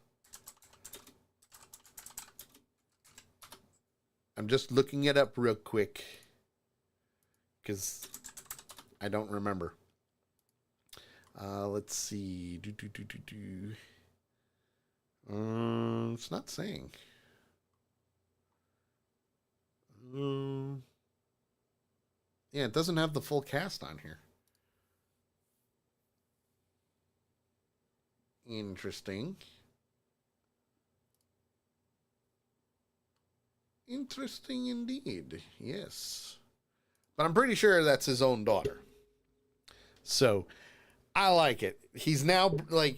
I'm just looking it up real quick because I don't remember. Let's see. It's not saying. Yeah, it doesn't have the full cast on here. Interesting. Interesting indeed. Yes. But I'm pretty sure that's his own daughter. So I like it. He's now like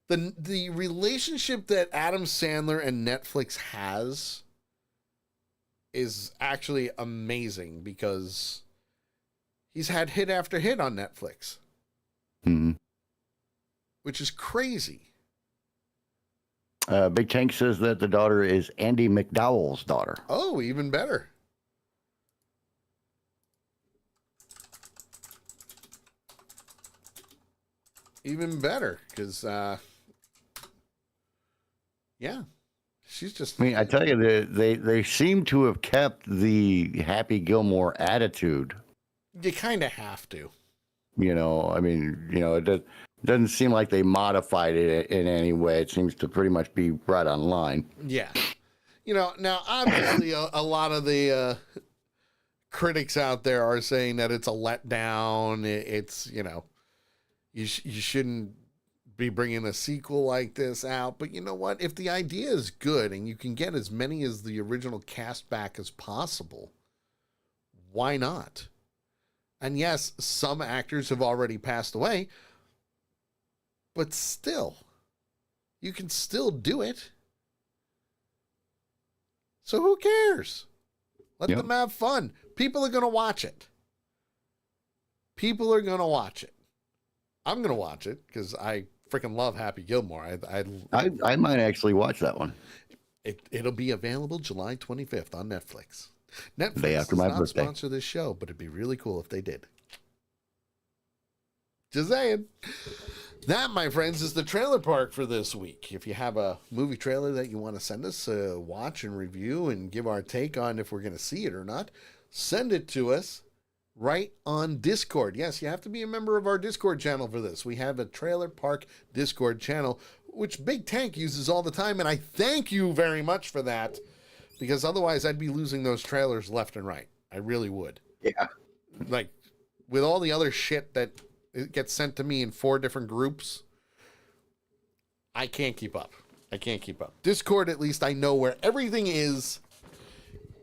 the relationship that Adam Sandler and Netflix has is actually amazing because he's had hit after hit on Netflix. Mm-hmm. Which is crazy. Big Tank says that the daughter is Andy McDowell's daughter. Oh, even better. Even better, because, yeah, she's just... I mean, I tell you, they seem to have kept the Happy Gilmore attitude. You kind of have to. You know, I mean, you know, it doesn't seem like they modified it in any way. It seems to pretty much be right on line. Yeah. You know, now, obviously, a lot of the critics out there are saying that it's a letdown. It's, you know, you shouldn't be bringing a sequel like this out. But you know what? If the idea is good and you can get as many as the original cast back as possible, why not? And yes, some actors have already passed away, but still, you can still do it. So who cares? Let them have fun. People are going to watch it. People are going to watch it. I'm going to watch it because I freaking love Happy Gilmore. I might actually watch that one. It'll be available July 25th on Netflix. Netflix Day after my does not birthday. sponsor this show, but it'd be really cool if they did. Just saying. That, my friends, is the trailer park for this week. If you have a movie trailer that you want to send us to watch and review and give our take on if we're going to see it or not, send it to us right on Discord. Yes, you have to be a member of our Discord channel for this. We have a trailer park Discord channel, which Big Tank uses all the time, and I thank you very much for that, because otherwise I'd be losing those trailers left and right. I really would. Yeah. Like, with all the other shit that it gets sent to me in 4 different groups, I can't keep up. I can't keep up. Discord, at least I know where everything is,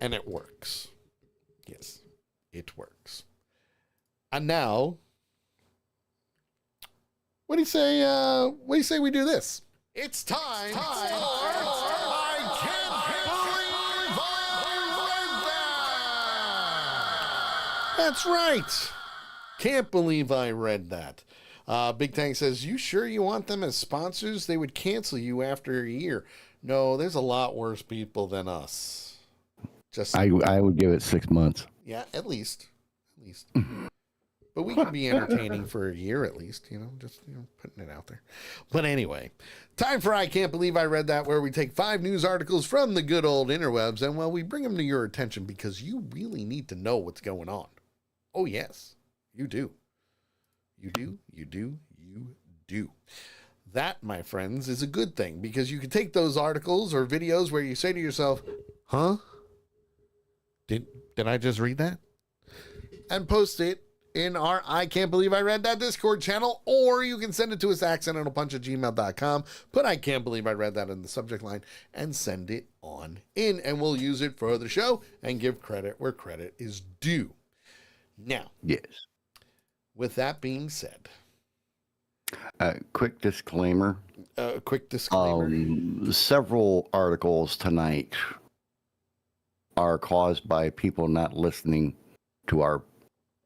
and it works. Yes, it works. And now, what do you say? What do you say we do this? It's time. I can't believe I went there. That's right. Can't believe I read that. Big Tank says, you sure you want them as sponsors? They would cancel you after a year. No, there's a lot worse people than us. I would give it 6 months. Yeah, at least. But we can be entertaining for a year at least, just putting it out there. But anyway, time for I Can't Believe I Read That, where we take 5 news articles from the good old interwebs and, well, we bring them to your attention because you really need to know what's going on. Oh, yes, you do. You do. That, my friends, is a good thing because you can take those articles or videos where you say to yourself, huh? Did I just read that? And post it in our I Can't Believe I Read That Discord channel, or you can send it to us accidentalpunch@gmail.com. Put I Can't Believe I Read That in the subject line and send it on in, and we'll use it for the show and give credit where credit is due. Now, yes. With that being said, quick disclaimer. Several articles tonight are caused by people not listening to our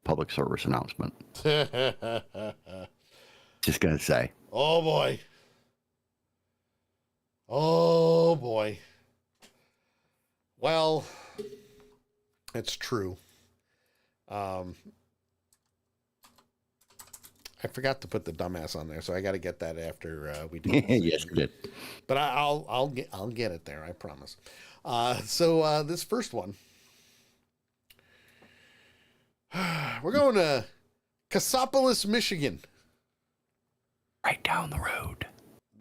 public service announcement. Just gonna say. Oh boy. Well, it's true. I forgot to put the dumbass on there, so I got to get that after we do. Yes, you did. But I'll get it there. I promise. So this first one, we're going to Cassopolis, Michigan. Right down the road.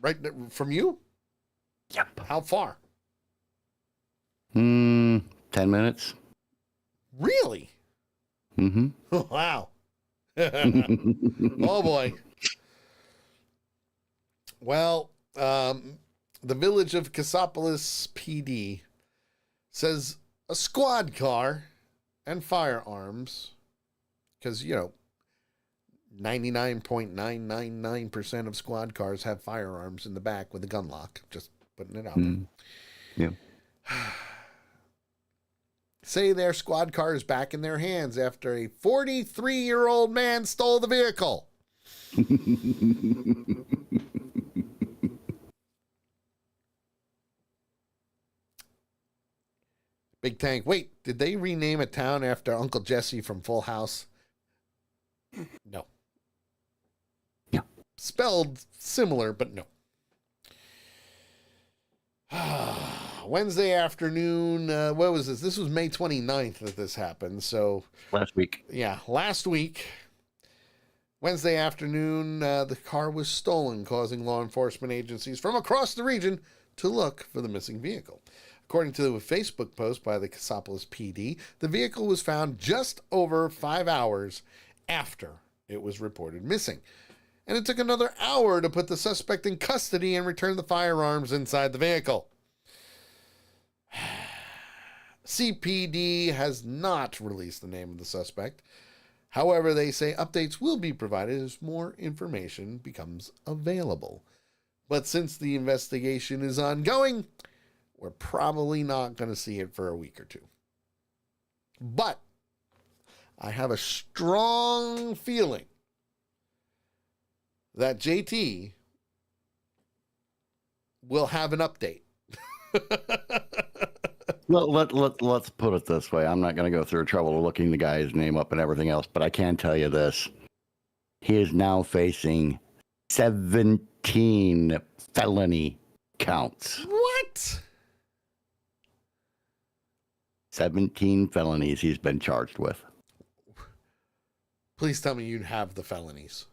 Right from you? Yep. How far? 10 minutes. Really? Mm-hmm. Wow. Oh boy. Well, the village of Cassopolis PD says a squad car and firearms, because 99.999% of squad cars have firearms in the back with a gun lock. Just putting it out there. Yeah. Say their squad car is back in their hands after a 43-year-old man stole the vehicle. Big Tank, wait, did they rename a town after Uncle Jesse from Full House? No. Yeah. Spelled similar, but no. Wednesday afternoon, what was this? This was May 29th that this happened. So last week. Yeah, last week. Wednesday afternoon, the car was stolen, causing law enforcement agencies from across the region to look for the missing vehicle. According to a Facebook post by the Cassopolis PD, the vehicle was found just over 5 hours after it was reported missing. And it took another hour to put the suspect in custody and return the firearms inside the vehicle. CPD has not released the name of the suspect. However, they say updates will be provided as more information becomes available. But since the investigation is ongoing, we're probably not going to see it for a week or two. But I have a strong feeling that JT will have an update. Let's put it this way. I'm not going to go through trouble of looking the guy's name up and everything else, but I can tell you this. He is now facing 17 felony counts. What? 17 felonies he's been charged with. Please tell me you have the felonies.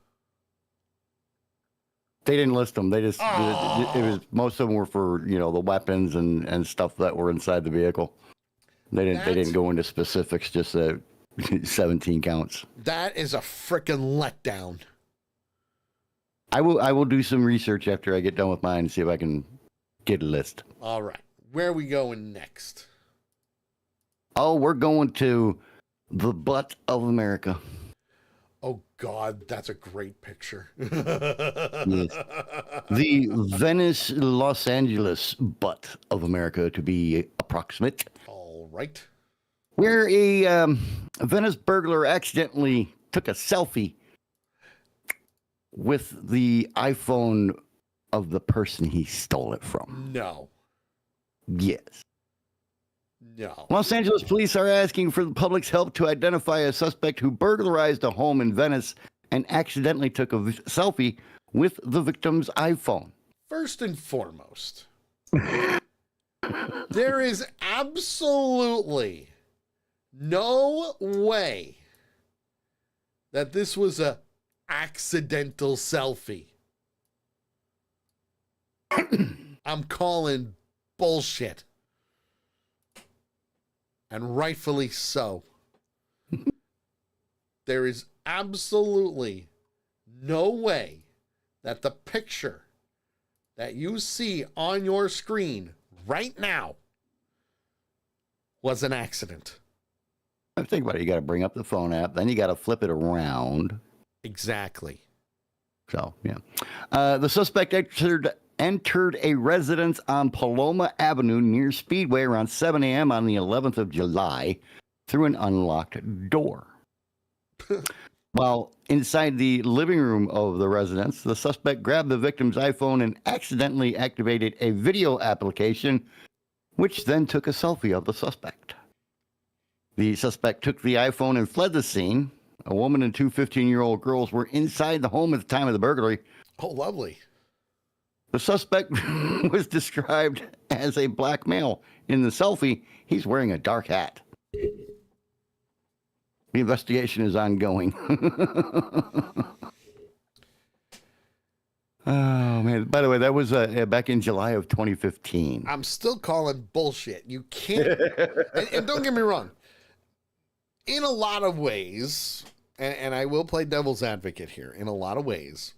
They didn't list them. They just, it was, most of them were for, the weapons and stuff that were inside the vehicle. They didn't go into specifics, just 17 counts. That is a frickin' letdown. I will do some research after I get done with mine and see if I can get a list. All right. Where are we going next? Oh, we're going to the butt of America. Oh, God, that's a great picture. Yes. The Venice, Los Angeles butt of America, to be approximate. All right. Where a Venice burglar accidentally took a selfie with the iPhone of the person he stole it from. No. Yes. No. Los Angeles police are asking for the public's help to identify a suspect who burglarized a home in Venice and accidentally took a selfie with the victim's iPhone. First and foremost, there is absolutely no way that this was a accidental selfie. I'm calling bullshit. And rightfully so. There is absolutely no way that the picture that you see on your screen right now was an accident. Think about it. You got to bring up the phone app, then you got to flip it around. Exactly. So, yeah. The suspect entered a residence on Paloma Avenue near Speedway around 7 a.m. on the 11th of July through an unlocked door. While inside the living room of the residence, the suspect grabbed the victim's iPhone and accidentally activated a video application, which then took a selfie of the suspect. The suspect took the iPhone and fled the scene. A woman and two 15-year-old girls were inside the home at the time of the burglary. Oh, lovely. The suspect was described as a black male. In the selfie, he's wearing a dark hat. The investigation is ongoing. Oh, man. By the way, that was back in July of 2015. I'm still calling bullshit. You can't. and don't get me wrong. In a lot of ways, and I will play devil's advocate here, in a lot of ways,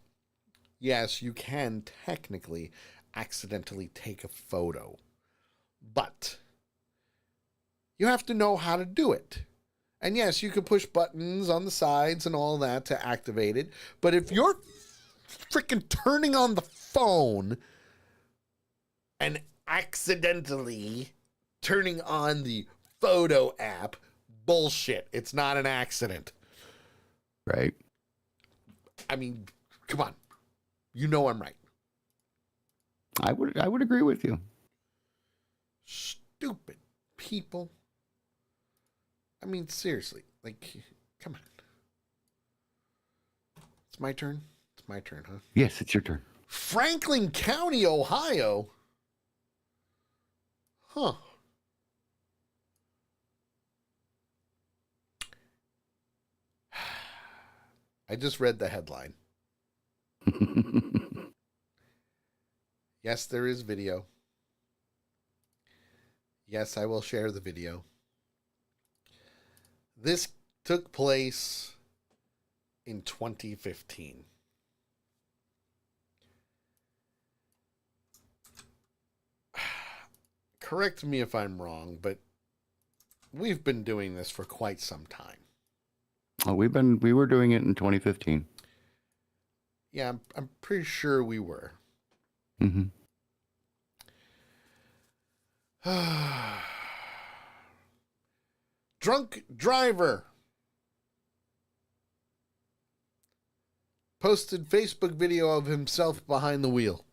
yes, you can technically accidentally take a photo, but you have to know how to do it. And yes, you can push buttons on the sides and all that to activate it, but if you're freaking turning on the phone and accidentally turning on the photo app, bullshit. It's not an accident. Right. I mean, come on. You know I'm right. I would agree with you. Stupid people. I mean, seriously. Like, come on. It's my turn? It's my turn, huh? Yes, it's your turn. Franklin County, Ohio. Huh. I just read the headline. Yes, there is video. Yes, I will share the video. This took place in 2015. Correct me if I'm wrong, but we've been doing this for quite some time. Oh, we were doing it in 2015. Yeah, I'm pretty sure we were. Mm-hmm. Drunk driver posted Facebook video of himself behind the wheel.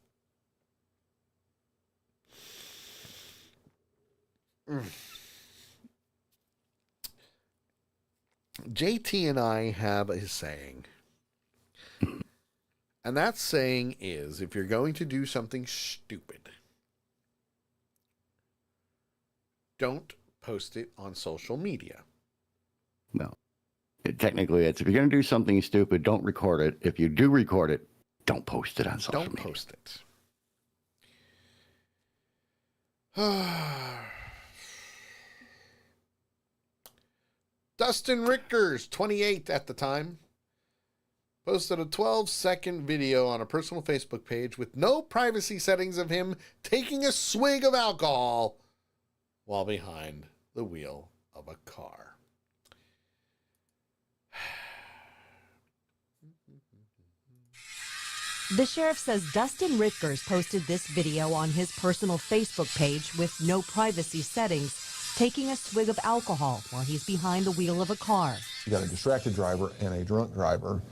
JT and I have a saying. And that saying is, if you're going to do something stupid, don't post it on social media. No. Technically, it's if you're going to do something stupid, don't record it. If you do record it, don't post it on social media. Don't post it. Dustin Rickers, 28 at the time, posted a 12-second video on a personal Facebook page with no privacy settings of him taking a swig of alcohol while behind the wheel of a car. The sheriff says Dustin Rickers posted this video on his personal Facebook page with no privacy settings, taking a swig of alcohol while he's behind the wheel of a car. You got a distracted driver and a drunk driver,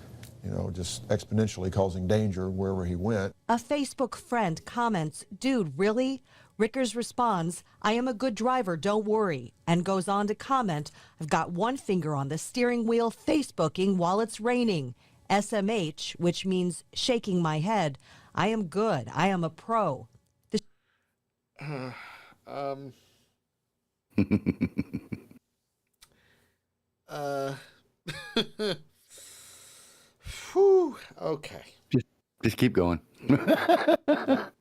you know, just exponentially causing danger wherever he went. A Facebook friend comments, "Dude, really?" Rickers responds, "I am a good driver, don't worry," and goes on to comment, "I've got one finger on the steering wheel Facebooking while it's raining. SMH, which means shaking my head. I am good. I am a pro." Whew, okay. Just keep going. Yep.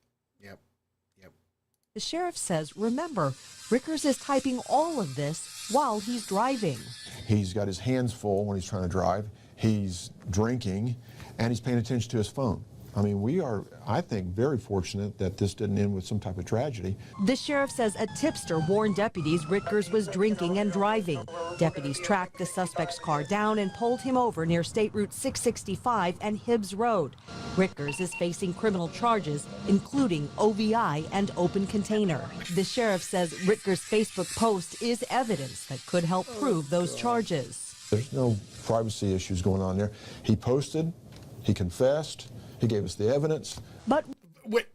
The sheriff says, remember, Rickers is typing all of this while he's driving. He's got his hands full when he's trying to drive. He's drinking, and he's paying attention to his phone. I mean, we are, I think, very fortunate that this didn't end with some type of tragedy. The sheriff says a tipster warned deputies Rickers was drinking and driving. Deputies tracked the suspect's car down and pulled him over near State Route 665 and Hibbs Road. Rickers is facing criminal charges, including OVI and open container. The sheriff says Rickers' Facebook post is evidence that could help prove those charges. There's no privacy issues going on there. He posted, he confessed, he gave us the evidence. But wait,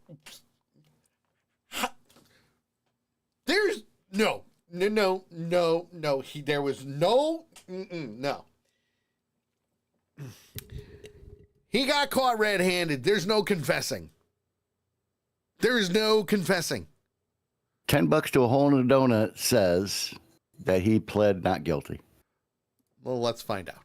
there's no. There was no. No. He got caught red-handed. There's no confessing. There is no confessing. $10 to a hole in a donut says that he pled not guilty. Well, let's find out.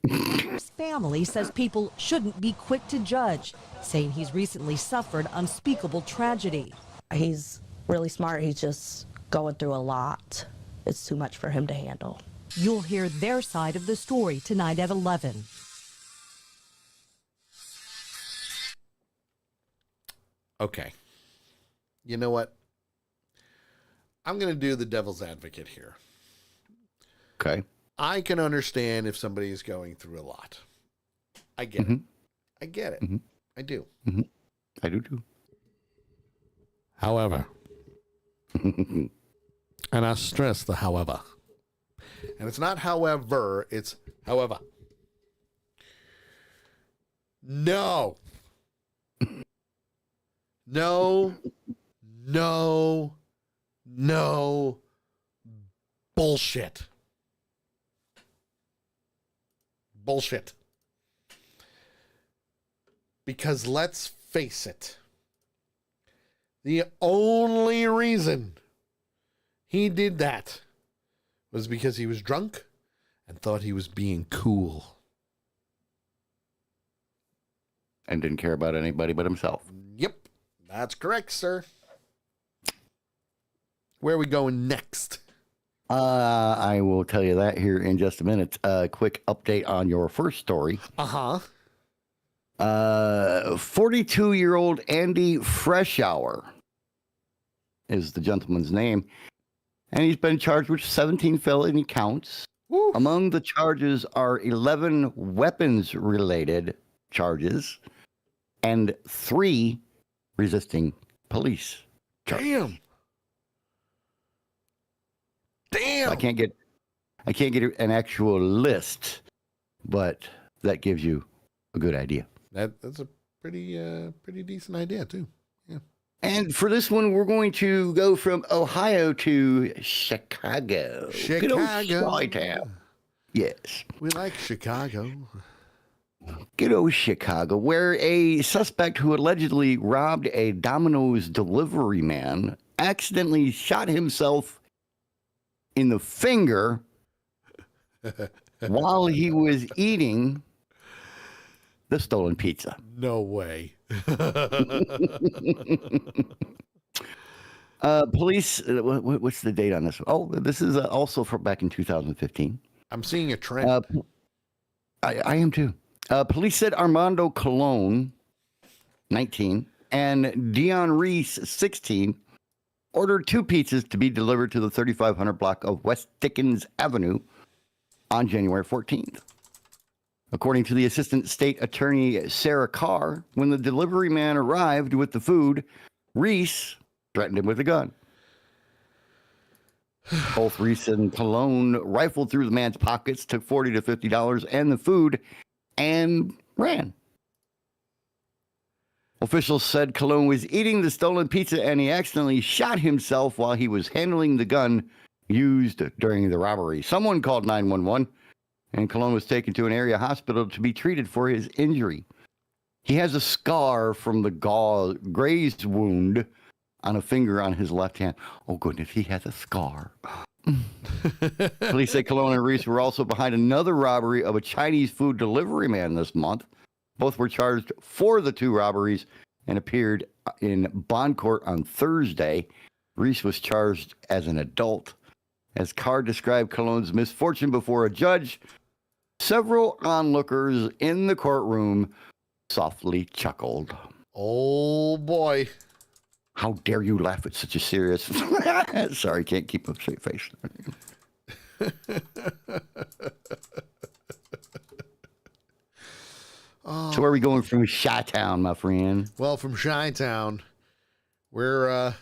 His family says people shouldn't be quick to judge, saying he's recently suffered unspeakable tragedy. He's really smart. He's just going through a lot. It's too much for him to handle. You'll hear their side of the story tonight at 11. Okay. You know what? I'm going to do the devil's advocate here. Okay. I can understand if somebody is going through a lot. I get it. I get it. I do. I do too. However, and I stress the however, and it's not however, it's however. No. Bullshit. Because let's face it, the only reason he did that was because he was drunk and thought he was being cool. And didn't care about anybody but himself. Yep, that's correct, sir. Where are we going next? I will tell you that here in just a minute. Quick update on your first story. 42-year-old Andy Freshour is the gentleman's name, and he's been charged with 17 felony counts. Woo. Among the charges are 11 weapons-related charges and 3 resisting police charges. Damn. I can't get an actual list, but that gives you a good idea. That's a pretty decent idea too. Yeah. And for this one, we're going to go from Ohio to Chicago. Good old Chi-town. Yes. We like Chicago. Good old Chicago, where a suspect who allegedly robbed a Domino's delivery man accidentally shot himself in the finger while he was eating the stolen pizza. No way. Police, what's the date on this? Oh, this is also from back in 2015. I'm seeing a trend. I am too. Police said Armando Colon, 19, and Dion Reese, 16, ordered 2 pizzas to be delivered to the 3500 block of West Dickens Avenue on January 14th. According to the Assistant State Attorney Sarah Carr, when the delivery man arrived with the food, Reese threatened him with a gun. Both Reese and Cologne rifled through the man's pockets, took $40 to $50 and the food, and ran. Officials said Cologne was eating the stolen pizza and he accidentally shot himself while he was handling the gun used during the robbery. Someone called 911, and Cologne was taken to an area hospital to be treated for his injury. He has a scar from the grazed wound on a finger on his left hand. Oh, goodness, he has a scar. Police say Cologne and Reese were also behind another robbery of a Chinese food delivery man this month. Both were charged for the two robberies and appeared in bond court on Thursday. Reese was charged as an adult. As Carr described Cologne's misfortune before a judge, several onlookers in the courtroom softly chuckled. Oh, boy. How dare you laugh at such a serious... Sorry, can't keep a straight face. Oh. So where are we going from Chi-Town, my friend? Well, from Chi-Town, we're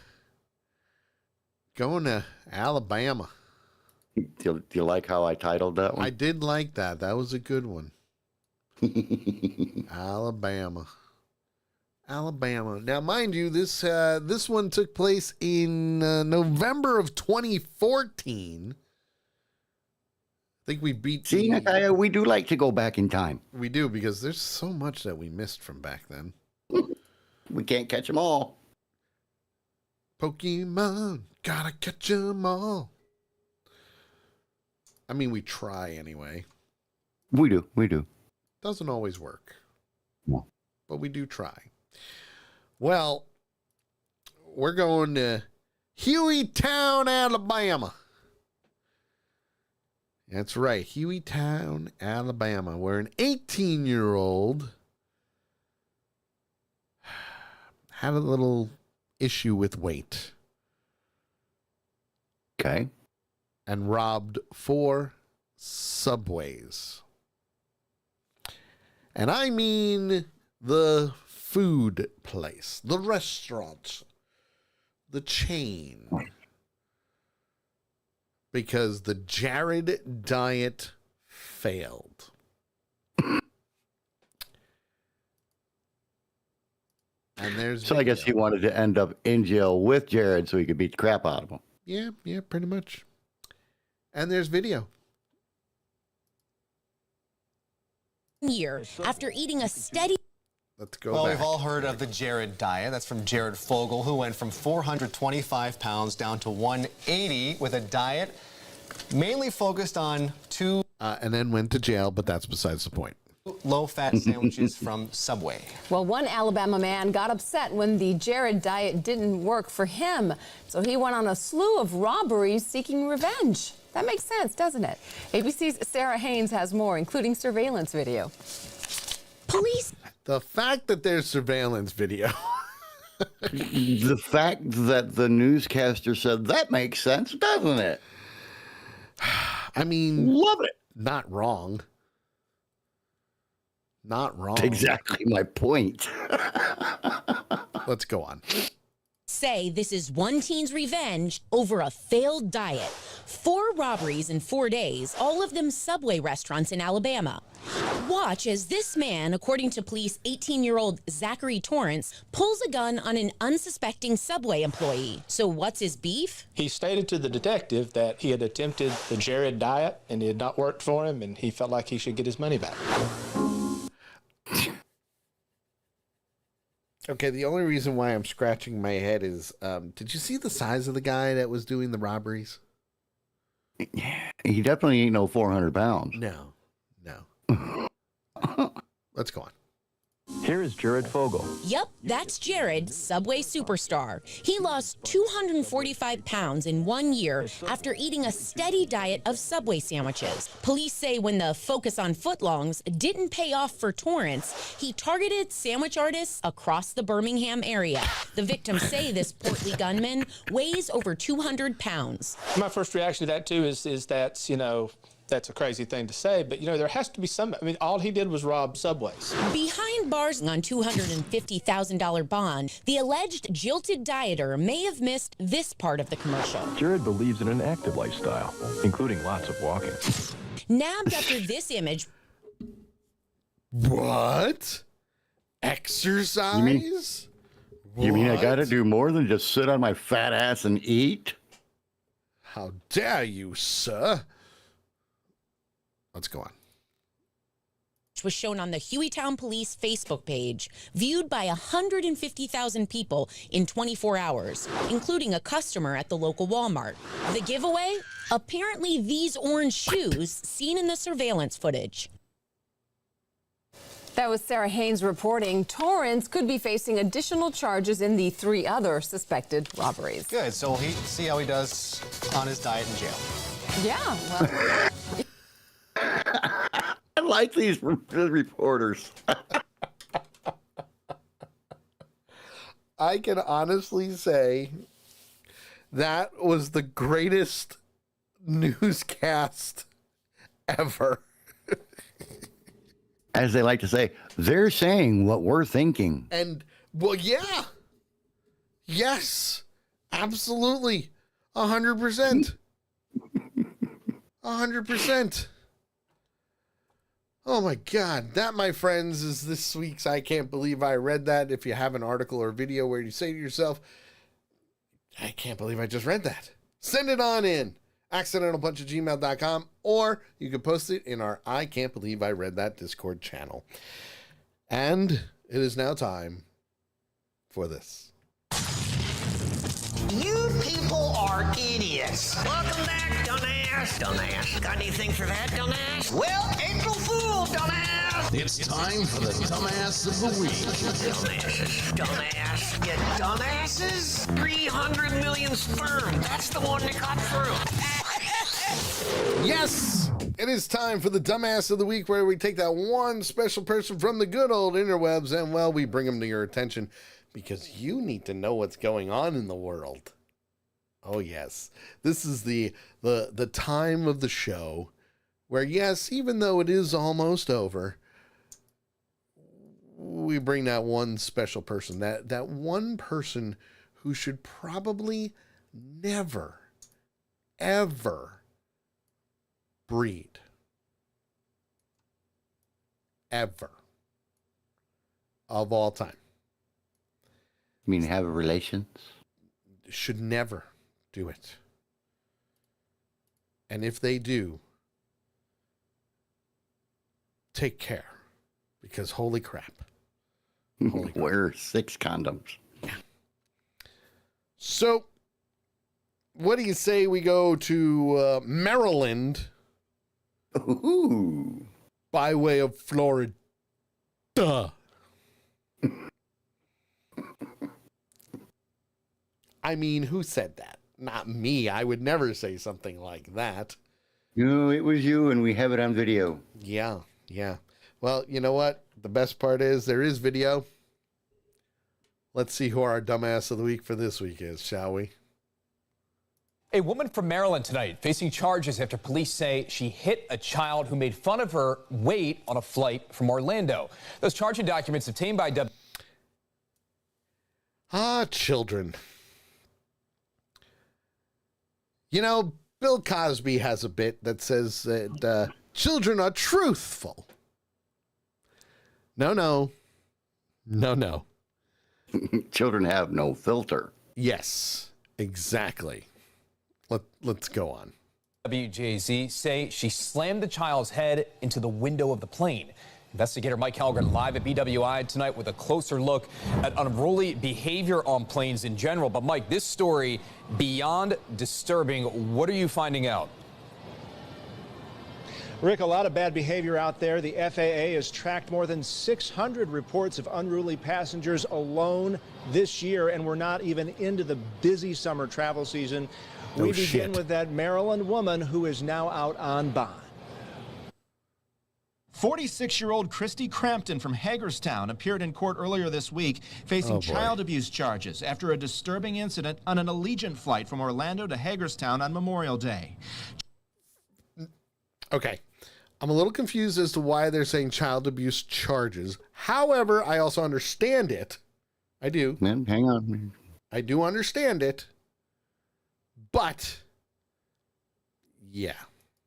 going to Alabama. Do you like how I titled that one? I did like that. That was a good one. Alabama. Now, mind you, this one took place in November of 2014. I think we beat. See, Nakaya, we do like to go back in time. We do, because there's so much that we missed from back then. We can't catch them all. Pokemon, gotta catch them all. I mean, we try anyway. We do. Doesn't always work. No. But we do try. Well, we're going to Hueytown, Alabama. That's right, Hueytown, Alabama, where an 18-year-old had a little issue with weight. Okay. And robbed 4 Subways. And I mean the food place, the restaurant, the chain. Because the Jared diet failed. And there's so I guess he wanted to end up in jail with Jared so he could beat the crap out of him. Yeah, pretty much. And there's video. Year after eating a steady. Let's go well, back. We've all heard of the Jared diet. That's from Jared Fogle, who went from 425 pounds down to 180 with a diet mainly focused on 2 and then went to jail, but that's besides the point. Low-fat sandwiches from Subway. Well, one Alabama man got upset when the Jared diet didn't work for him, so he went on a slew of robberies seeking revenge. That makes sense, doesn't it? ABC's Sarah Haynes has more, including surveillance video. Police. The fact that there's surveillance video. The fact that the newscaster said, that makes sense, doesn't it? I mean, love it. Not wrong. Not wrong. Exactly my point. Let's go on. Say this is one teen's revenge over a failed diet. 4 robberies in 4 days, all of them Subway restaurants in Alabama. Watch as this man, according to police, 18-year-old Zachary Torrance, pulls a gun on an unsuspecting Subway employee. So what's his beef? He stated to the detective that he had attempted the Jared diet and it had not worked for him, and he felt like he should get his money back. Okay, the only reason why I'm scratching my head is, did you see the size of the guy that was doing the robberies? He definitely ain't no 400 pounds. No. Let's go on. Here is Jared Fogle. Yep, that's Jared, Subway superstar. He lost 245 pounds in 1 year after eating a steady diet of Subway sandwiches. Police say when the focus on footlongs didn't pay off for Torrance, he targeted sandwich artists across the Birmingham area. The victims say this portly gunman weighs over 200 pounds. My first reaction to that, too, is that, that's a crazy thing to say, but, you know, there has to be some, I mean, all he did was rob Subways. Behind bars on $250,000 bond, the alleged jilted dieter may have missed this part of the commercial. Jared believes in an active lifestyle, including lots of walking. Nabbed after this image. What? Exercise? You mean I gotta do more than just sit on my fat ass and eat? How dare you, sir? Let's go on. Was shown on the Hueytown Police Facebook page, viewed by 150,000 people in 24 hours, including a customer at the local Walmart. The giveaway? Apparently these orange shoes seen in the surveillance footage. That was Sarah Haynes reporting. Torrance could be facing additional charges in the 3 other suspected robberies. Good, so we'll see how he does on his diet in jail. Yeah, well... I like these reporters. I can honestly say that was the greatest newscast ever. As they like to say, they're saying what we're thinking. And, well, yeah. Yes. Absolutely. 100%. 100%. Oh my God. That, my friends, is this week's I Can't Believe I Read That. If you have an article or video where you say to yourself, I can't believe I just read that, send it on in. accidentalbunch@gmail.com, or you can post it in our I Can't Believe I Read That Discord channel. And it is now time for this. You people are idiots. Welcome back, dumbass. Dumbass. Got anything for that, dumbass? Well, April Fool, dumbass. It's time for the dumbass of the week. Dumbasses. Dumbass. You dumbasses. 300 million sperm. That's the one that got through. Yes, it is time for the dumbass of the week, where we take that one special person from the good old interwebs and, well, we bring them to your attention because you need to know what's going on in the world. Oh yes, this is the time of the show where, yes, even though it is almost over, we bring that one special person, that one person who should probably never, ever breed. Ever. Of all time. You mean have relations? Should never do it. And if they do, take care. Because holy crap. Holy crap. Wear 6 condoms. Yeah. So, what do you say we go to Maryland? Ooh. By way of Florida. I mean, who said that? Not me. I would never say something like that. No, it was you, and we have it on video. Yeah, yeah. Well, you know what? The best part is there is video. Let's see who our dumbass of the week for this week is, shall we? A woman from Maryland tonight facing charges after police say she hit a child who made fun of her weight on a flight from Orlando. Those charging documents obtained by children. You know, Bill Cosby has a bit that says that children are truthful. No. Children have no filter. Yes, exactly. Let's go on. WJZ say she slammed the child's head into the window of the plane. Investigator Mike Halgren live at BWI tonight with a closer look at unruly behavior on planes in general. But Mike, this story, beyond disturbing, what are you finding out? Rick, a lot of bad behavior out there. The FAA has tracked more than 600 reports of unruly passengers alone this year, and we're not even into the busy summer travel season. We begin with that Maryland woman who is now out on bond. 46-year-old Christy Crampton from Hagerstown appeared in court earlier this week facing child abuse charges after a disturbing incident on an Allegiant flight from Orlando to Hagerstown on Memorial Day. Okay. I'm a little confused as to why they're saying child abuse charges. However, I also understand it. I do. Man, hang on. I do understand it. But, yeah.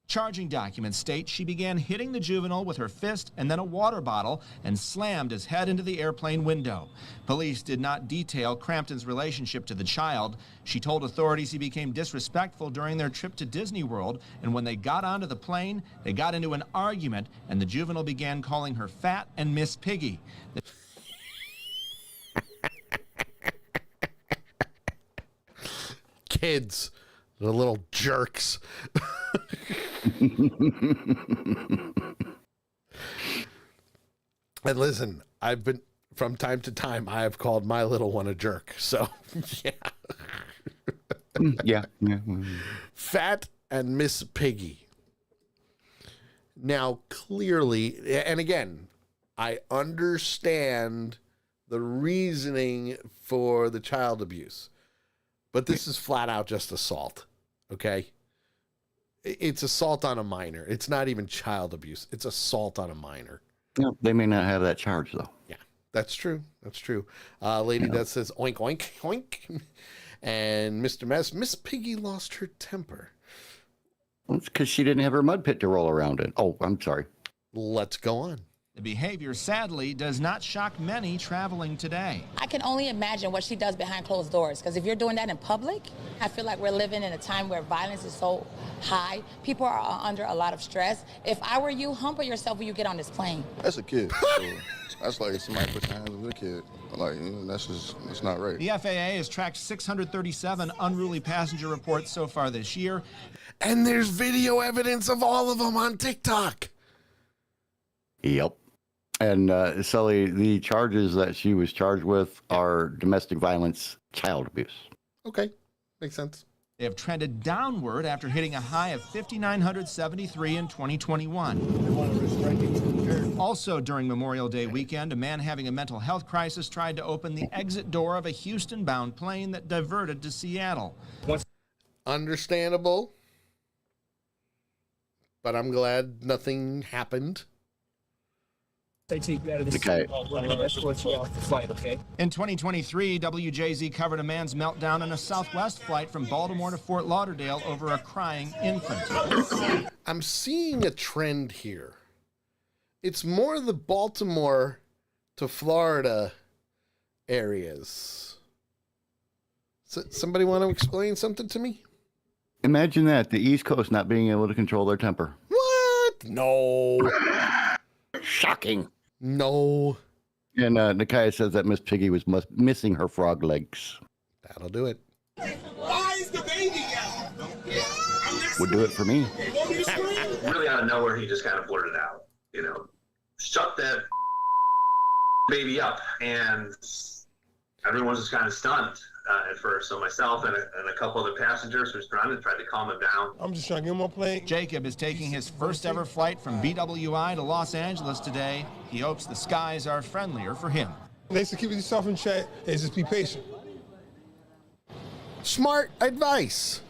Charging documents state she began hitting the juvenile with her fist and then a water bottle and slammed his head into the airplane window. Police did not detail Crampton's relationship to the child. She told authorities he became disrespectful during their trip to Disney World, and when they got onto the plane, they got into an argument, and the juvenile began calling her fat and Miss Piggy. Kids, the little jerks. And listen, I've been, from time to time, I have called my little one a jerk. So, yeah. Yeah. Fat and Miss Piggy. Now, clearly, and again, I understand the reasoning for the child abuse, but this is flat out just assault, okay? It's assault on a minor. It's not even child abuse. It's assault on a minor. No, they may not have that charge, though. Yeah, that's true. That's true. Lady that says oink, oink, oink. And Mr. Miss Piggy lost her temper. Well, it's because she didn't have her mud pit to roll around in. Oh, I'm sorry. Let's go on. The behavior, sadly, does not shock many traveling today. I can only imagine what she does behind closed doors, because if you're doing that in public, I feel like we're living in a time where violence is so high. People are under a lot of stress. If I were you, humble yourself when you get on this plane. That's a kid. So that's like somebody puts their hands on a kid. Like, that's not right. The FAA has tracked 637 unruly passenger reports so far this year. And there's video evidence of all of them on TikTok. Yep. And Sully, the charges that she was charged with are domestic violence, child abuse. Okay. Makes sense. They have trended downward after hitting a high of 5,973 in 2021. Also during Memorial Day weekend, a man having a mental health crisis tried to open the exit door of a Houston-bound plane that diverted to Seattle. Understandable. But I'm glad nothing happened. They take you out of the Okay. escort you off the flight, okay? In 2023, WJZ covered a man's meltdown on a Southwest flight from Baltimore to Fort Lauderdale over a crying infant. I'm seeing a trend here. It's more the Baltimore to Florida areas. So, somebody want to explain something to me? Imagine that, the East Coast not being able to control their temper. What? No. Shocking. No. And Nakia says that Miss Piggy was missing her frog legs. That'll do it. Why is the baby out? Would do it for me. Really out of nowhere, he just kind of blurted out, shut that baby up. And everyone was just kind of stunned at first. So myself and a couple other passengers who surrounded tried to calm him down. I'm just trying to get him on plane. Jacob is taking his first ever flight from BWI to Los Angeles today. He hopes the skies are friendlier for him. They said keep yourself in check and just be patient. Smart advice.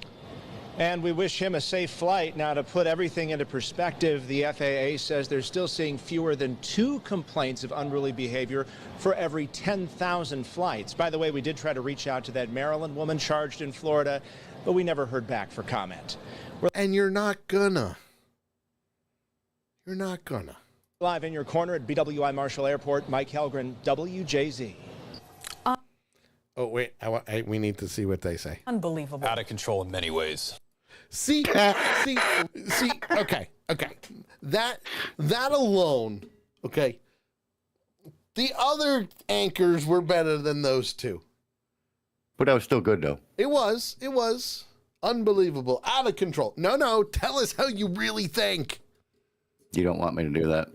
And we wish him a safe flight. Now, to put everything into perspective, the FAA says they're still seeing fewer than 2 complaints of unruly behavior for every 10,000 flights. By the way, we did try to reach out to that Maryland woman charged in Florida, but we never heard back for comment. And you're not gonna. You're not gonna. Live in your corner at BWI Marshall Airport, Mike Helgren, WJZ. Oh, wait. We need to see what they say. Unbelievable. Out of control in many ways. See, okay. That alone, okay. The other anchors were better than those two. But that was still good, though. It was unbelievable. Out of control. No, tell us how you really think. You don't want me to do that.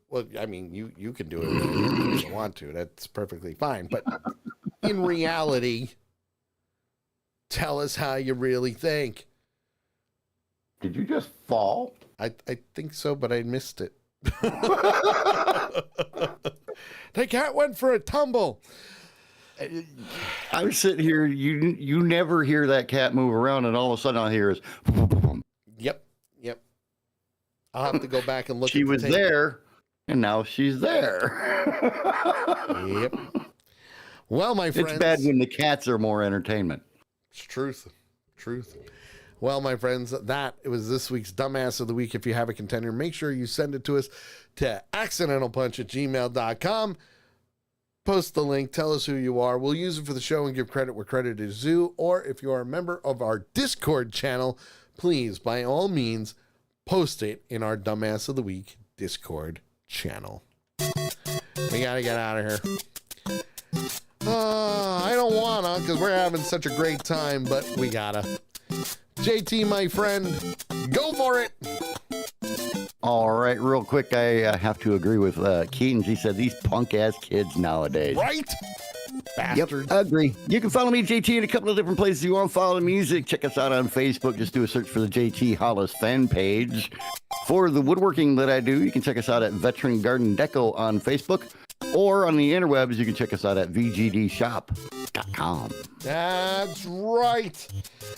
Well, I mean, you can do it if you want to. That's perfectly fine. But in reality, tell us how you really think. Did you just fall? I think so, but I missed it. The cat went for a tumble. I was sitting here. You never hear that cat move around, and all of a sudden I hear is. Yep. I'll have to go back and look. She at the was tape. there, and now she's there. Yep. Well, my friends, it's bad when the cats are more entertainment. It's truth. Well, my friends, that was this week's Dumbass of the Week. If you have a contender, make sure you send it to us to accidentalpunch@gmail.com. Post the link. Tell us who you are. We'll use it for the show and give credit where credit is due. Or if you are a member of our Discord channel, please, by all means, post it in our Dumbass of the Week Discord channel. We got to get out of here. I don't want to because we're having such a great time, but we got to. JT, my friend, go for it. All right, real quick, I have to agree with Keaton. He said these punk-ass kids nowadays. Right? Bastards. Yep, agree. You can follow me, JT, in a couple of different places. You want to follow the music, check us out on Facebook. Just do a search for the JT Hollis fan page. For the woodworking that I do, you can check us out at Veteran Garden Deco on Facebook. Or on the interwebs, you can check us out at vgdshop.com. That's right.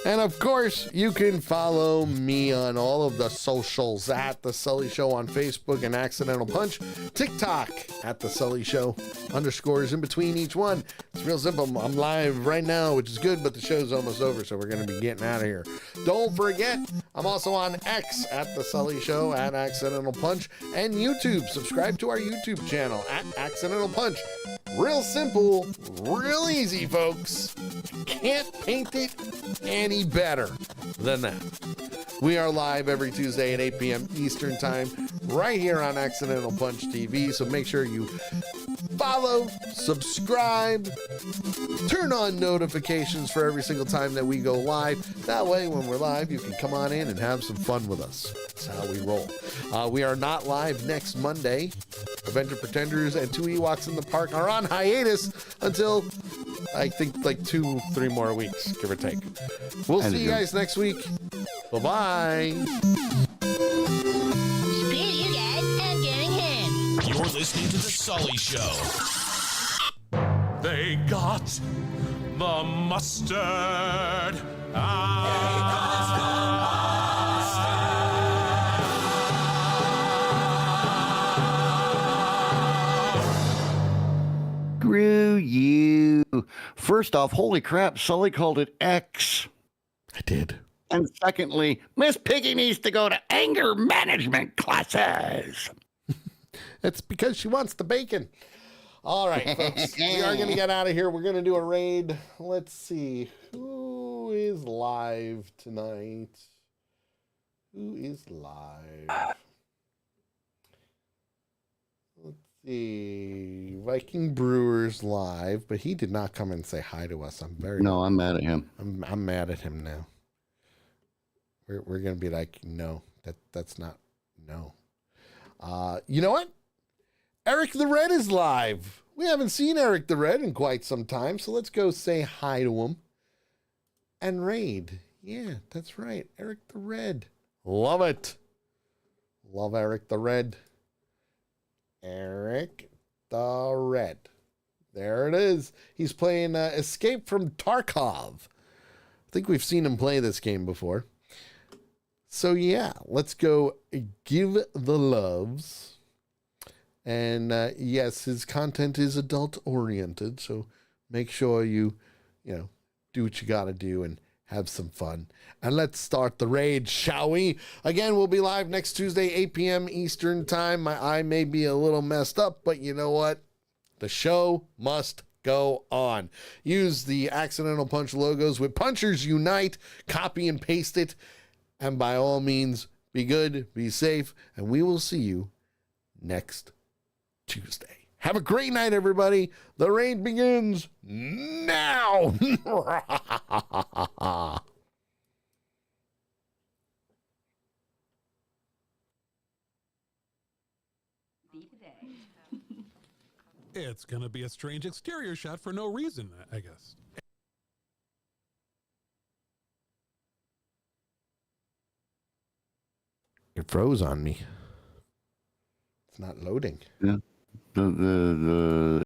And of course, you can follow me on all of the socials at The Sully Show on Facebook and Accidental Punch. TikTok at The Sully Show. Underscores in between each one. It's real simple. I'm live right now, which is good, but the show's almost over, so we're going to be getting out of here. Don't forget, I'm also on X at The Sully Show, at Accidental Punch, and YouTube. Subscribe to our YouTube channel at Accidental Punch. Real simple, real easy, folks. Can't paint it any better than that. We are live every Tuesday at 8 p.m. Eastern Time, right here on Accidental Punch TV. So make sure you follow, subscribe, turn on notifications for every single time that we go live. That way, when we're live, you can come on in and have some fun with us. That's how we roll. We are not live next Monday. Avenger Pretenders and 2 Ewoks in the Park are on hiatus until, I think, like 2-3 more weeks, give or take. We'll see you guys next week. Bye-bye. Screw you guys, I'm getting him. You're listening to The Sully Show. They got the mustard. Screw you. First off, holy crap, Sully called it X. I did. And secondly, Miss Piggy needs to go to anger management classes. It's because she wants the bacon. All right, folks. We are going to get out of here. We're going to do a raid. Let's see. Who is live tonight? Who is live? Let's see. Viking Brewer's live, but he did not come and say hi to us. I'm mad at him. I'm mad at him now. We're going to be like, no, that's not, no. You know what? Eric the Red is live. We haven't seen Eric the Red in quite some time, so let's go say hi to him and raid. Yeah, that's right. Eric the Red. Love it. Love Eric the Red. Eric the Red. There it is. He's playing Escape from Tarkov. I think we've seen him play this game before. So yeah, let's go give the loves. And yes, his content is adult oriented, so make sure you do what you got to do and have some fun. And let's start the raid, shall we? Again, we'll be live next Tuesday, 8 p.m. Eastern Time. My eye may be a little messed up, but you know what? The show must go on. Use the Accidental Punch logos with Punchers Unite. Copy and paste it. And by all means, be good, be safe, and we will see you next Tuesday. Have a great night, everybody. The raid begins now. It's going to be a strange exterior shot for no reason, I guess. It froze on me. It's not loading. Yeah. The